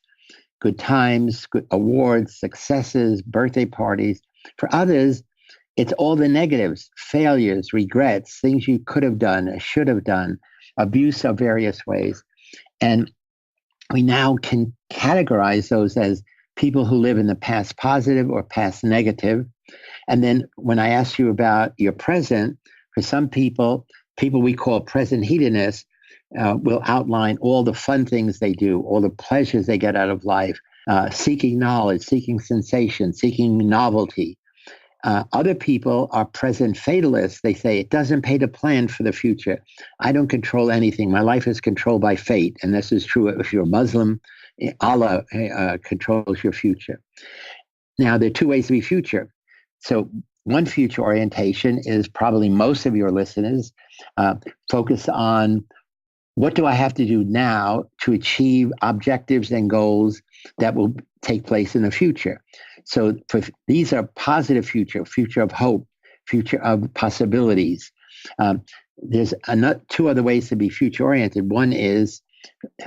good times, good awards, successes, birthday parties. For others, it's all the negatives, failures, regrets, things you could have done, or should have done, abuse of various ways. And we now can categorize those as people who live in the past positive or past negative. And then when I ask you about your present, for some people we call present hedonists, will outline all the fun things they do, all the pleasures they get out of life, seeking knowledge, seeking sensation, seeking novelty. Other people are present fatalists. They say, it doesn't pay to plan for the future. I don't control anything. My life is controlled by fate. And this is true if you're a Muslim. Allah controls your future. Now, there are two ways to be future. So one future orientation is probably most of your listeners focus on, what do I have to do now to achieve objectives and goals that will take place in the future? So these are positive future of hope, future of possibilities. There's two other ways to be future oriented. One is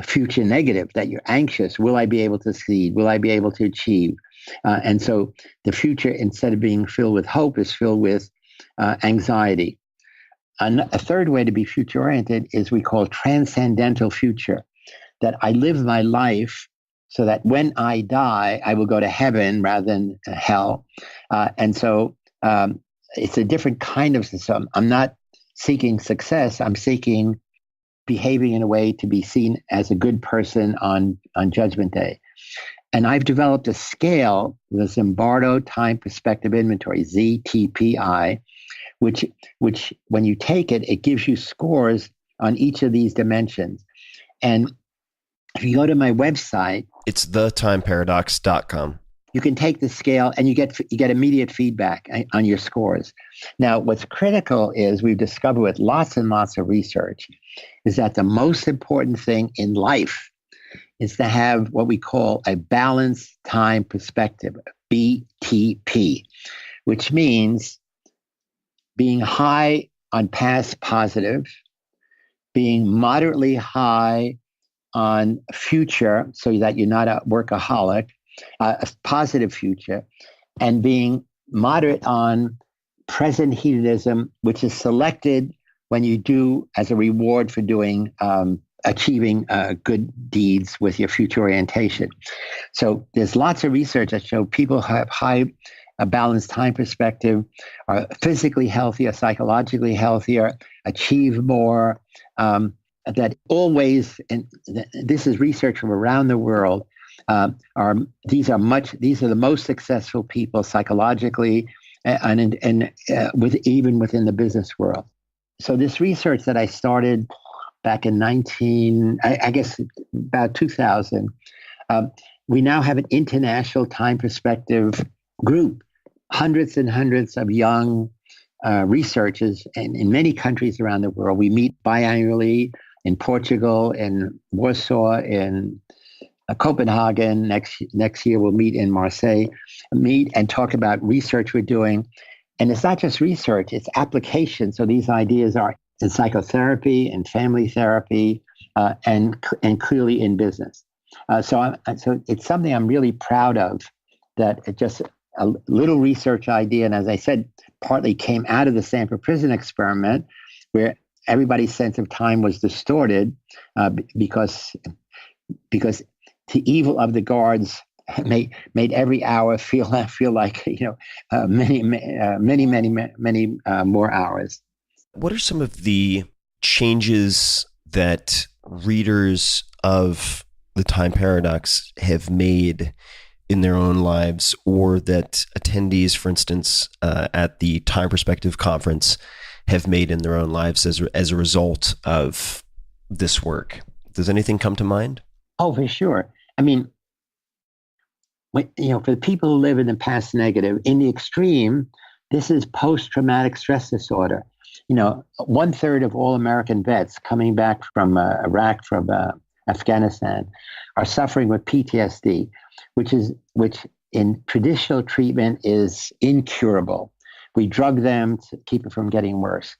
future negative, that you're anxious. Will I be able to succeed? Will I be able to achieve? And so the future, instead of being filled with hope, is filled with anxiety. A third way to be future oriented is we call transcendental future, that I live my life so that when I die, I will go to heaven rather than hell. And so it's a different kind of system. I'm not seeking success. I'm seeking behaving in a way to be seen as a good person on Judgment Day. And I've developed a scale, the Zimbardo Time Perspective Inventory, ZTPI, which when you take it, it gives you scores on each of these dimensions. And if you go to my website, it's thetimeparadox.com. You can take the scale and you get immediate feedback on your scores. Now, what's critical is we've discovered with lots and lots of research is that the most important thing in life is to have what we call a balanced time perspective, BTP, which means being high on past positive, being moderately high on future so that you're not a workaholic, a positive future, and being moderate on present hedonism, which is selected when you do as a reward for doing achieving good deeds with your future orientation. So there's lots of research that show people who have a balanced time perspective are physically healthier, psychologically healthier, achieve more, that always, and this is research from around the world, these are the most successful people psychologically and even within the business world. So this research that I started back in about 2000, we now have an international time perspective group, hundreds and hundreds of young researchers in many countries around the world. We meet biannually in Portugal, in Warsaw, in Copenhagen. Next year, we'll meet in Marseille, meet and talk about research we're doing. And it's not just research, it's application. So these ideas are in psychotherapy and family therapy and clearly in business. So it's something I'm really proud of, that it just a little research idea. And as I said, partly came out of the Stanford Prison Experiment, where everybody's sense of time was distorted because the evil of the guards made every hour feel like many more hours. What are some of the changes that readers of the Time Paradox have made in their own lives, or that attendees, for instance, at the Time Perspective conference have made in their own lives as a result of this work? Does anything come to mind? Oh, for sure. I mean, for the people who live in the past negative, in the extreme, this is post-traumatic stress disorder. 1/3 of all American vets coming back from Iraq, from Afghanistan, are suffering with PTSD, which in traditional treatment is incurable. We drug them to keep it from getting worse.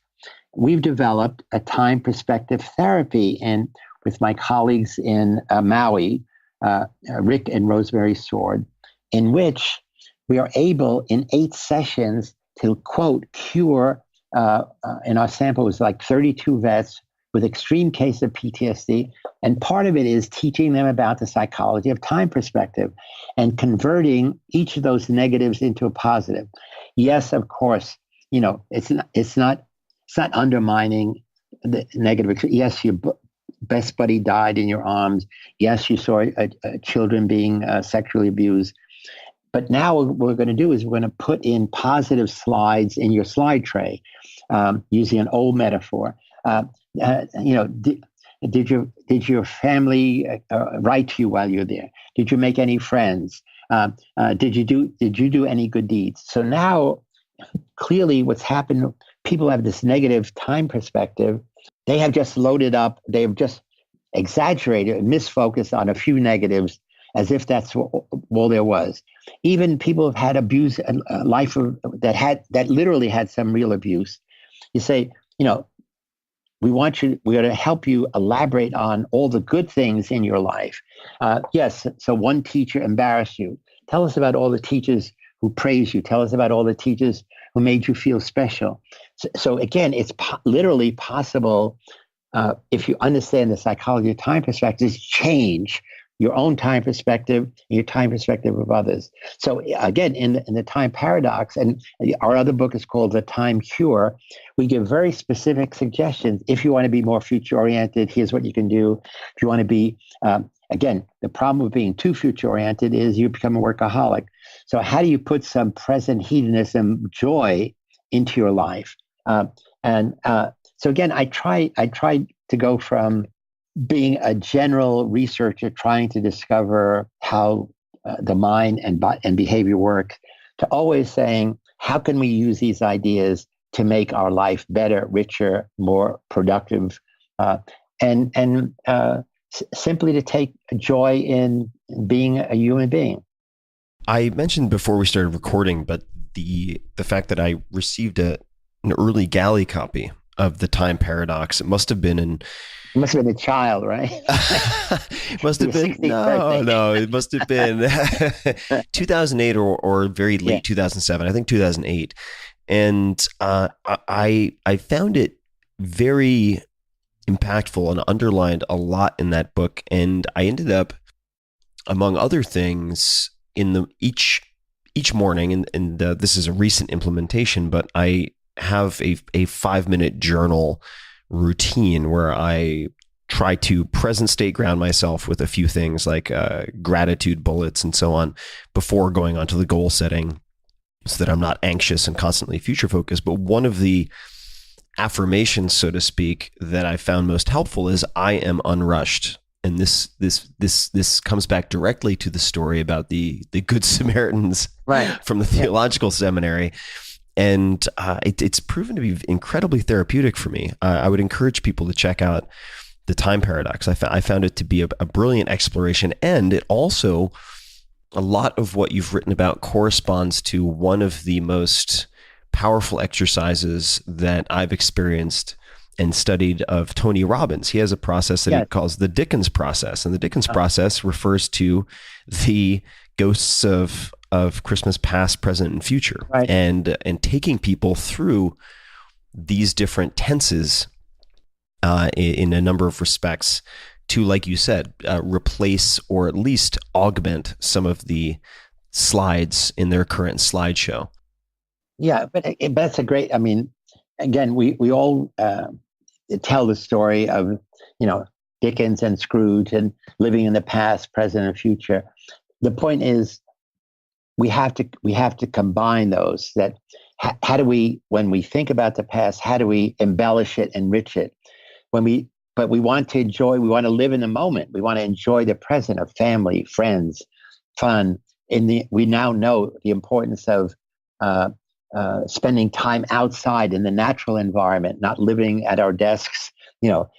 We've developed a time perspective therapy, and with my colleagues in Maui, Rick and Rosemary Sword, in which we are able in 8 sessions to, quote, cure, in our sample was like 32 vets with extreme case of PTSD. And part of it is teaching them about the psychology of time perspective and converting each of those negatives into a positive. Yes, of course, it's not undermining the negative. Yes, your best buddy died in your arms. Yes, you saw children being sexually abused. But now what we're going to do is we're going to put in positive slides in your slide tray, using an old metaphor. Did your family write to you while you're there? Did you make any friends? Did you do any good deeds? So now, clearly, what's happened? People have this negative time perspective. They have just loaded up. They have just exaggerated, misfocused on a few negatives, as if that's all there was. Even people have had abuse, life that literally had some real abuse. You say, we're going to help you elaborate on all the good things in your life. Yes, so one teacher embarrassed you. Tell us about all the teachers who praise you. Tell us about all the teachers who made you feel special. So again, it's literally possible, if you understand the psychology of time perspective, change your own time perspective and your time perspective of others. So again, in the Time Paradox, and our other book is called The Time Cure, we give very specific suggestions. If you want to be more future-oriented, here's what you can do. If you want to be, again, the problem of being too future-oriented is you become a workaholic. So how do you put some present hedonism, joy into your life? So again, I try to go from being a general researcher trying to discover how the mind and behavior work, to always saying, how can we use these ideas to make our life better, richer, more productive, and simply to take joy in being a human being. I mentioned before we started recording, but the fact that I received an early galley copy of the Time Paradox, it must have been in... You must have been a child, right? It must have been, no, it must have been 2008 or very late 2007, I think 2008. And I found it very impactful and underlined a lot in that book. And I ended up, among other things, in each morning, and this is a recent implementation, but I have a 5-minute journal routine where I try to present state ground myself with a few things like gratitude bullets and so on before going on to the goal setting, so that I'm not anxious and constantly future focused. But one of the affirmations, so to speak, that I found most helpful is I am unrushed. And this comes back directly to the story about the Good Samaritans from the theological seminary. And it's proven to be incredibly therapeutic for me. I would encourage people to check out the time paradox. I found it to be a brilliant exploration, and it also, a lot of what you've written about corresponds to one of the most powerful exercises that I've experienced and studied of Tony Robbins. He has a process that he calls the Dickens process, and the Dickens process refers to the ghosts of Christmas past, present, and future, right. and taking people through these different tenses in a number of respects to, like you said, replace or at least augment some of the slides in their current slideshow. Yeah, but that's a great, I mean, again, we all tell the story of, Dickens and Scrooge and living in the past, present, and future. The point is, we have to combine those. That how do we, when we think about the past, how do we embellish it, enrich it? But we want to enjoy. We want to live in the moment. We want to enjoy the present of family, friends, fun. We now know the importance of spending time outside in the natural environment, not living at our desks, or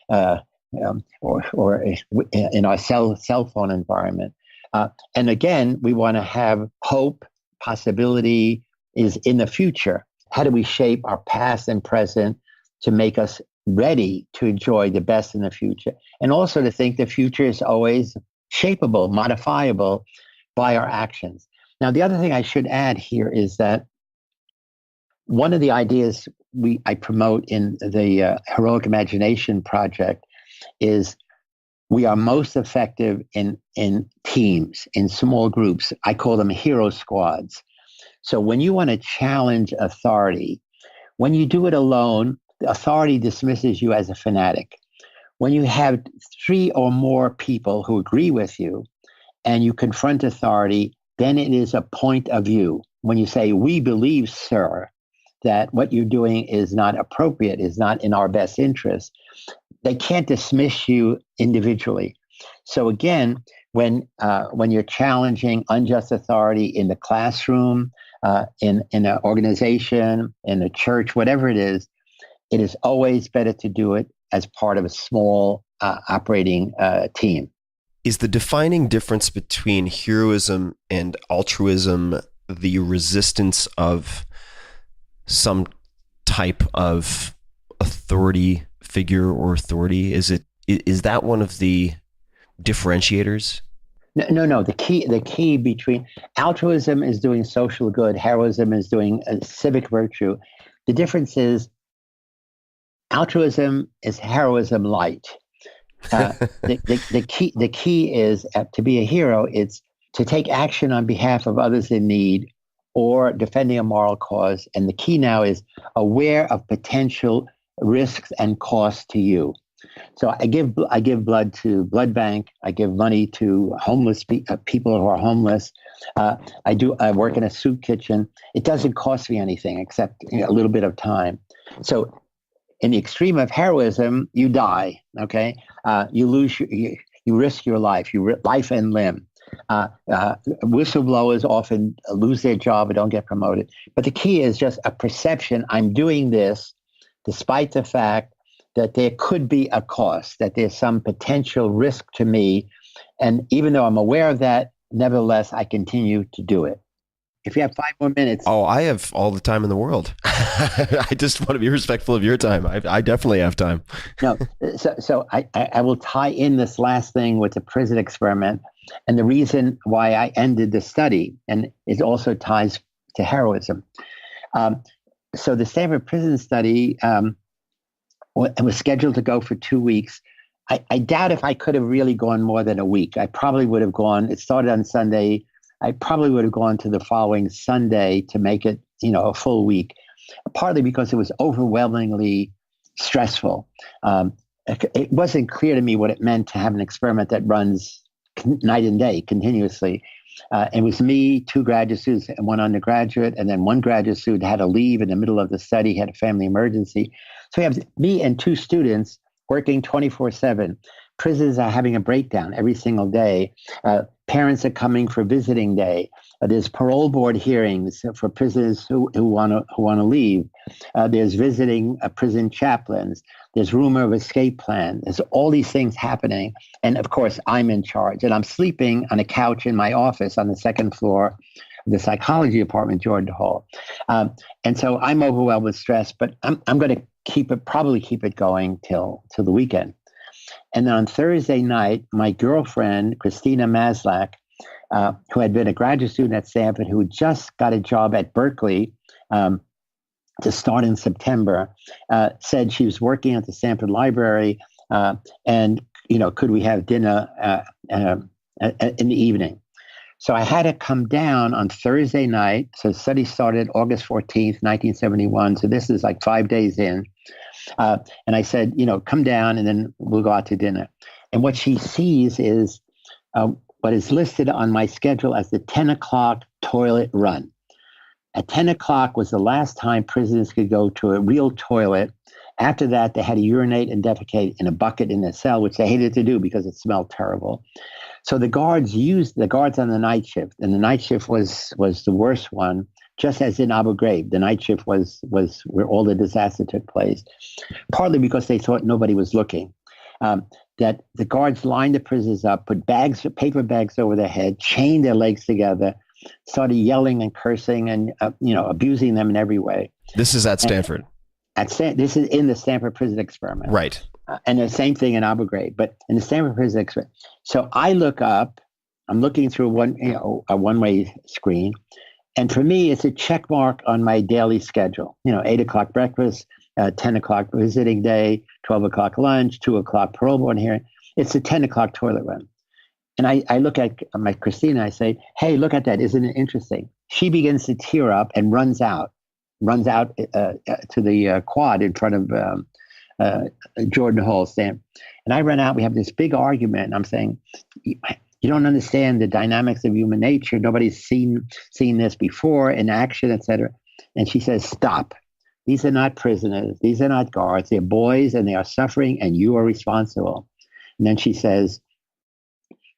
in our cell phone environment. And again, we want to have hope, possibility is in the future. How do we shape our past and present to make us ready to enjoy the best in the future? And also to think the future is always shapeable, modifiable by our actions. Now, the other thing I should add here is that one of the ideas I promote in the Heroic Imagination Project is we are most effective in teams, in small groups. I call them hero squads. So when you want to challenge authority, when you do it alone, the authority dismisses you as a fanatic. When you have 3 or more people who agree with you and you confront authority, then it is a point of view. When you say, we believe, sir, that what you're doing is not appropriate, is not in our best interest, they can't dismiss you individually. So again, when you're challenging unjust authority in the classroom, in an organization, in a church, whatever it is always better to do it as part of a small operating team. Is the defining difference between heroism and altruism the resistance of some type of authority figure or authority? Is that one of the differentiators? No. The key between altruism is doing social good, heroism is doing civic virtue. The difference is altruism is heroism light. The key is to be a hero. It's to take action on behalf of others in need or defending a moral cause. And the key now is aware of potential risks and costs to you. So I give blood to blood bank. I give money to homeless people who are homeless. I work in a soup kitchen. It doesn't cost me anything except a little bit of time. So in the extreme of heroism, you die. Okay, you lose. You risk your life. Life and limb. Whistleblowers often lose their job or don't get promoted. But the key is just a perception. I'm doing this despite the fact that there could be a cost, that there's some potential risk to me. And even though I'm aware of that, nevertheless, I continue to do it. If you have 5 more minutes. Oh, I have all the time in the world. I just want to be respectful of your time. I definitely have time. No, so I will tie in this last thing with the prison experiment and the reason why I ended the study, and it also ties to heroism. So the Stanford prison study was scheduled to go for 2 weeks. I doubt if I could have really gone more than a week. I probably would have gone. It started on Sunday. I probably would have gone to the following Sunday to make it, a full week, partly because it was overwhelmingly stressful. It wasn't clear to me what it meant to have an experiment that runs night and day continuously. It was me, 2 graduate students, and 1 undergraduate, and then 1 graduate student had to leave in the middle of the study, had a family emergency. So we have me and 2 students working 24/7. Prisons are having a breakdown every single day. Parents are coming for visiting day. There's parole board hearings for prisoners who want to leave. There's visiting prison chaplains. There's rumor of escape plan. There's all these things happening. And of course, I'm in charge. And I'm sleeping on a couch in my office on the second floor of the psychology department, Jordan Hall. And so I'm overwhelmed with stress, but I'm going to probably keep it going till the weekend. And then on Thursday night, my girlfriend, Christina Maslach, who had been a graduate student at Stanford, who just got a job at Berkeley to start in September, said she was working at the Stanford Library, and could we have dinner in the evening? So I had to come down on Thursday night. So the study started August 14th, 1971. So this is like 5 days in. And I said, come down and then we'll go out to dinner. And what she sees is what is listed on my schedule as the 10 o'clock toilet run. At 10 o'clock was the last time prisoners could go to a real toilet. After that, they had to urinate and defecate in a bucket in their cell, which they hated to do because it smelled terrible. So the guards on the night shift, and the night shift was the worst one, just as in Abu Ghraib. The night shift was where all the disaster took place, partly because they thought nobody was looking. That the guards lined the prisoners up, put paper bags over their head, chained their legs together, started yelling and cursing and abusing them in every way. This is at Stanford. This is in the Stanford prison experiment. Right. And the same thing in Abu Ghraib, but in the Stanford prison experiment. So I look up, I'm looking through a one-way screen. And for me, it's a check mark on my daily schedule. 8 o'clock breakfast, 10 o'clock visiting day, 12 o'clock lunch, 2 o'clock parole board hearing. It's a 10 o'clock toilet run. And I look at my Christina, I say, hey, look at that. Isn't it interesting? She begins to tear up and runs out to the quad in front of Jordan Hall stand. And I run out, we have this big argument, and I'm saying, you don't understand the dynamics of human nature. Nobody's seen this before in action, et cetera. And she says, stop. These are not prisoners. These are not guards. They're boys, and they are suffering, and you are responsible. And then she says,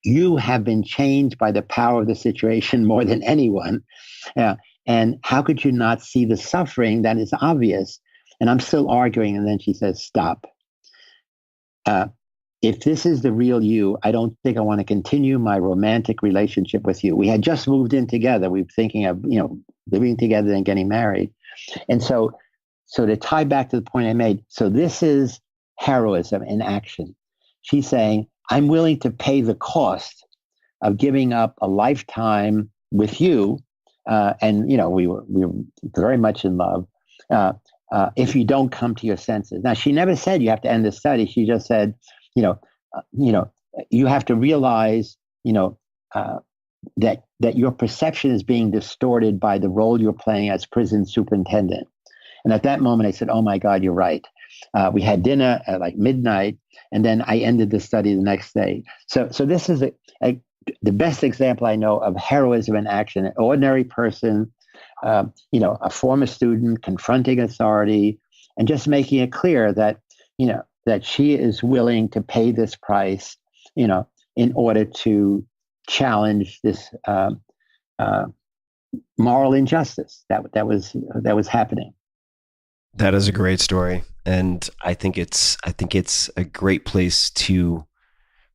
you have been changed by the power of the situation more than anyone. And how could you not see the suffering that is obvious? And I'm still arguing. And then she says, stop. If this is the real you, I don't think I want to continue my romantic relationship with you. We had just moved in together. We were thinking of, living together and getting married. And so to tie back to the point I made, so this is heroism in action. She's saying, I'm willing to pay the cost of giving up a lifetime with you. And we were very much in love. If you don't come to your senses. Now, she never said you have to end the study. She just said, you have to realize, that your perception is being distorted by the role you're playing as prison superintendent. And at that moment, I said, oh my God, you're right. We had dinner at like midnight, and then I ended the study the next day. So this is the best example I know of heroism in action. An ordinary person, a former student confronting authority and just making it clear that, that she is willing to pay this price, in order to challenge this moral injustice that was happening. That is a great story, and I think it's a great place to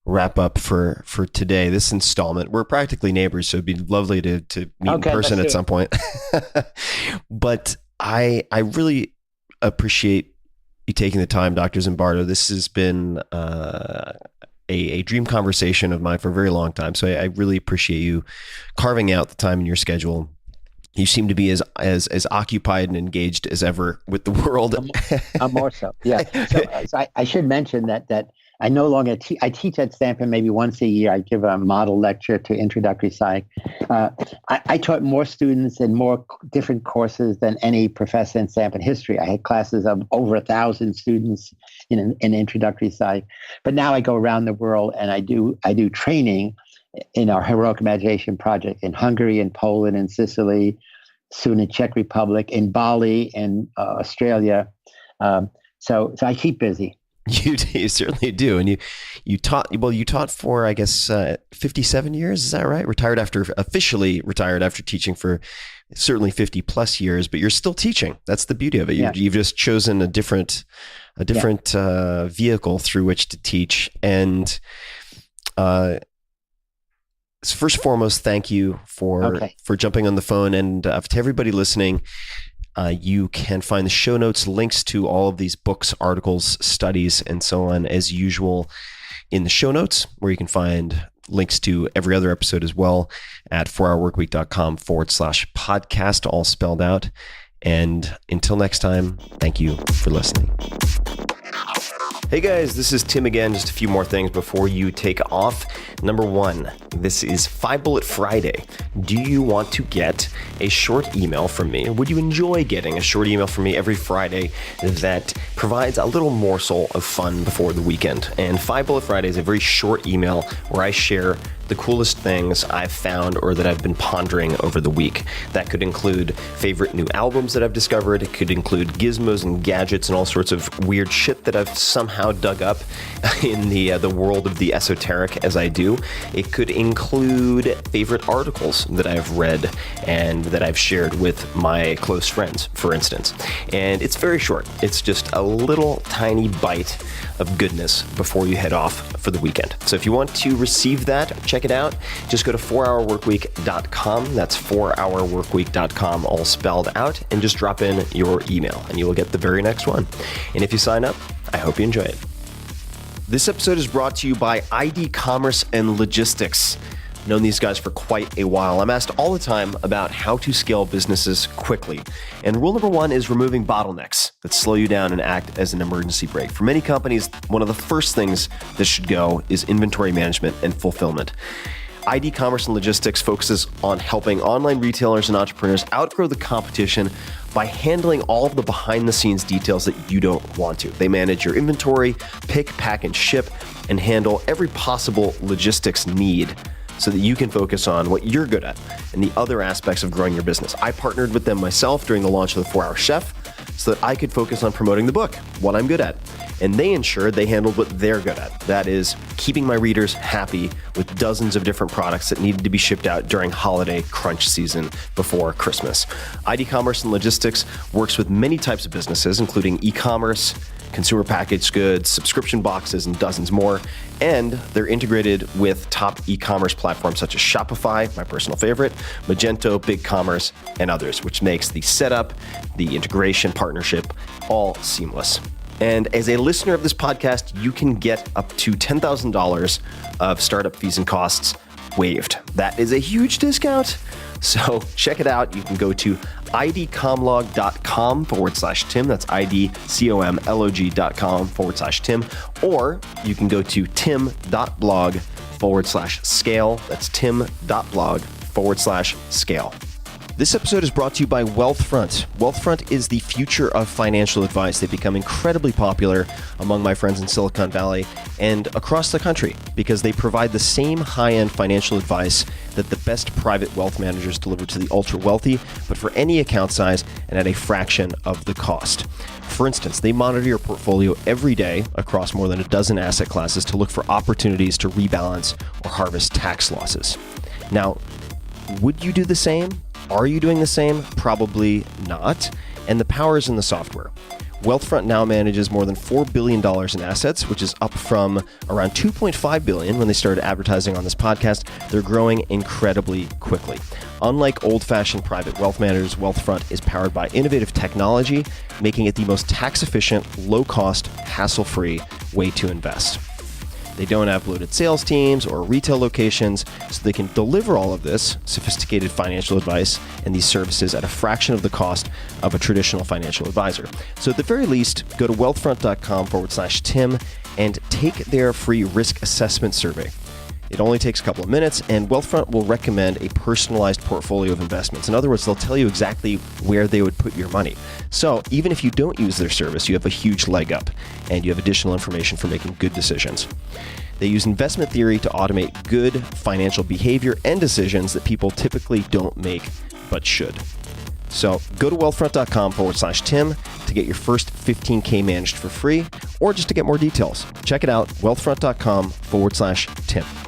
wrap up for today. This installment. We're practically neighbors, so it'd be lovely to meet in person at some point. But I really appreciate you taking the time, Dr. Zimbardo. This has been a dream conversation of mine for a very long time. So I really appreciate you carving out the time in your schedule. You seem to be as occupied and engaged as ever with the world. I'm more so. Yeah. So I should mention that I no longer I teach at Stanford maybe once a year. I give a model lecture to introductory psych. I taught more students in more different courses than any professor in Stanford history. I had classes of over 1,000 students in introductory psych. But now I go around the world and I do training in our Heroic Imagination project in Hungary, in Poland, in Sicily, soon in Czech Republic, in Bali, in Australia. So I keep busy. You certainly do. And you taught for, I guess, 57 years. Is that right? Officially retired after teaching for certainly 50 plus years, but you're still teaching. That's the beauty of it. You've just chosen a different vehicle through which to teach. And first and foremost, thank you for jumping on the phone. And to everybody listening, you can find the show notes, links to all of these books, articles, studies, and so on, as usual, in the show notes, where you can find links to every other episode as well at 4hourworkweek.com/podcast, all spelled out. And until next time, thank you for listening. Hey guys, this is Tim again. Just a few more things before you take off. Number one, this is 5 Bullet Friday. Do you want to get a short email from me? Would you enjoy getting a short email from me every Friday that provides a little morsel of fun before the weekend? And 5 Bullet Friday is a very short email where I share the coolest things I've found or that I've been pondering over the week. That could include favorite new albums that I've discovered. It could include gizmos and gadgets and all sorts of weird shit that I've somehow dug up in the world of the esoteric as I do. It could include favorite articles that I've read and that I've shared with my close friends, for instance. And it's very short. It's just a little tiny bite of goodness before you head off for the weekend. So if you want to receive that, check it out. Just go to 4hourworkweek.com. That's 4hourworkweek.com, all spelled out, and just drop in your email and you will get the very next one. And if you sign up, I hope you enjoy it. This episode is brought to you by ID Commerce and Logistics. I've known these guys for quite a while. I'm asked all the time about how to scale businesses quickly. And rule number one is removing bottlenecks that slow you down and act as an emergency brake. For many companies, one of the first things that should go is inventory management and fulfillment. ID Commerce and Logistics focuses on helping online retailers and entrepreneurs outgrow the competition by handling all of the behind-the-scenes details that you don't want to. They manage your inventory, pick, pack, and ship, and handle every possible logistics need so that you can focus on what you're good at and the other aspects of growing your business. I partnered with them myself during the launch of the 4-Hour Chef so that I could focus on promoting the book, what I'm good at. And they ensured they handled what they're good at. That is keeping my readers happy with dozens of different products that needed to be shipped out during holiday crunch season before Christmas. ID Commerce and Logistics works with many types of businesses, including e-commerce, consumer packaged goods, subscription boxes, and dozens more. And they're integrated with top e-commerce platforms such as Shopify, my personal favorite, Magento, BigCommerce, and others, which makes the setup, the integration, partnership, all seamless. And as a listener of this podcast, you can get up to $10,000 of startup fees and costs waived. That is a huge discount. So check it out. You can go to idcomlog.com/Tim. That's idcomlog.com/Tim. Or you can go to tim.blog/scale. That's tim.blog/scale. This episode is brought to you by Wealthfront. Wealthfront is the future of financial advice. They've become incredibly popular among my friends in Silicon Valley and across the country because they provide the same high-end financial advice that the best private wealth managers deliver to the ultra-wealthy, but for any account size and at a fraction of the cost. For instance, they monitor your portfolio every day across more than a dozen asset classes to look for opportunities to rebalance or harvest tax losses. Now, would you do the same? Are you doing the same? Probably not. And the power is in the software. Wealthfront now manages more than $4 billion in assets, which is up from around $2.5 billion when they started advertising on this podcast. They're growing incredibly quickly. Unlike old-fashioned private wealth managers, Wealthfront is powered by innovative technology, making it the most tax-efficient, low-cost, hassle-free way to invest. They don't have bloated sales teams or retail locations, so they can deliver all of this sophisticated financial advice and these services at a fraction of the cost of a traditional financial advisor. So at the very least, go to wealthfront.com/Tim and take their free risk assessment survey. It only takes a couple of minutes, and Wealthfront will recommend a personalized portfolio of investments. In other words, they'll tell you exactly where they would put your money. So even if you don't use their service, you have a huge leg up, and you have additional information for making good decisions. They use investment theory to automate good financial behavior and decisions that people typically don't make, but should. So go to wealthfront.com/Tim, to get your first 15K managed for free, or just to get more details. Check it out, wealthfront.com/Tim.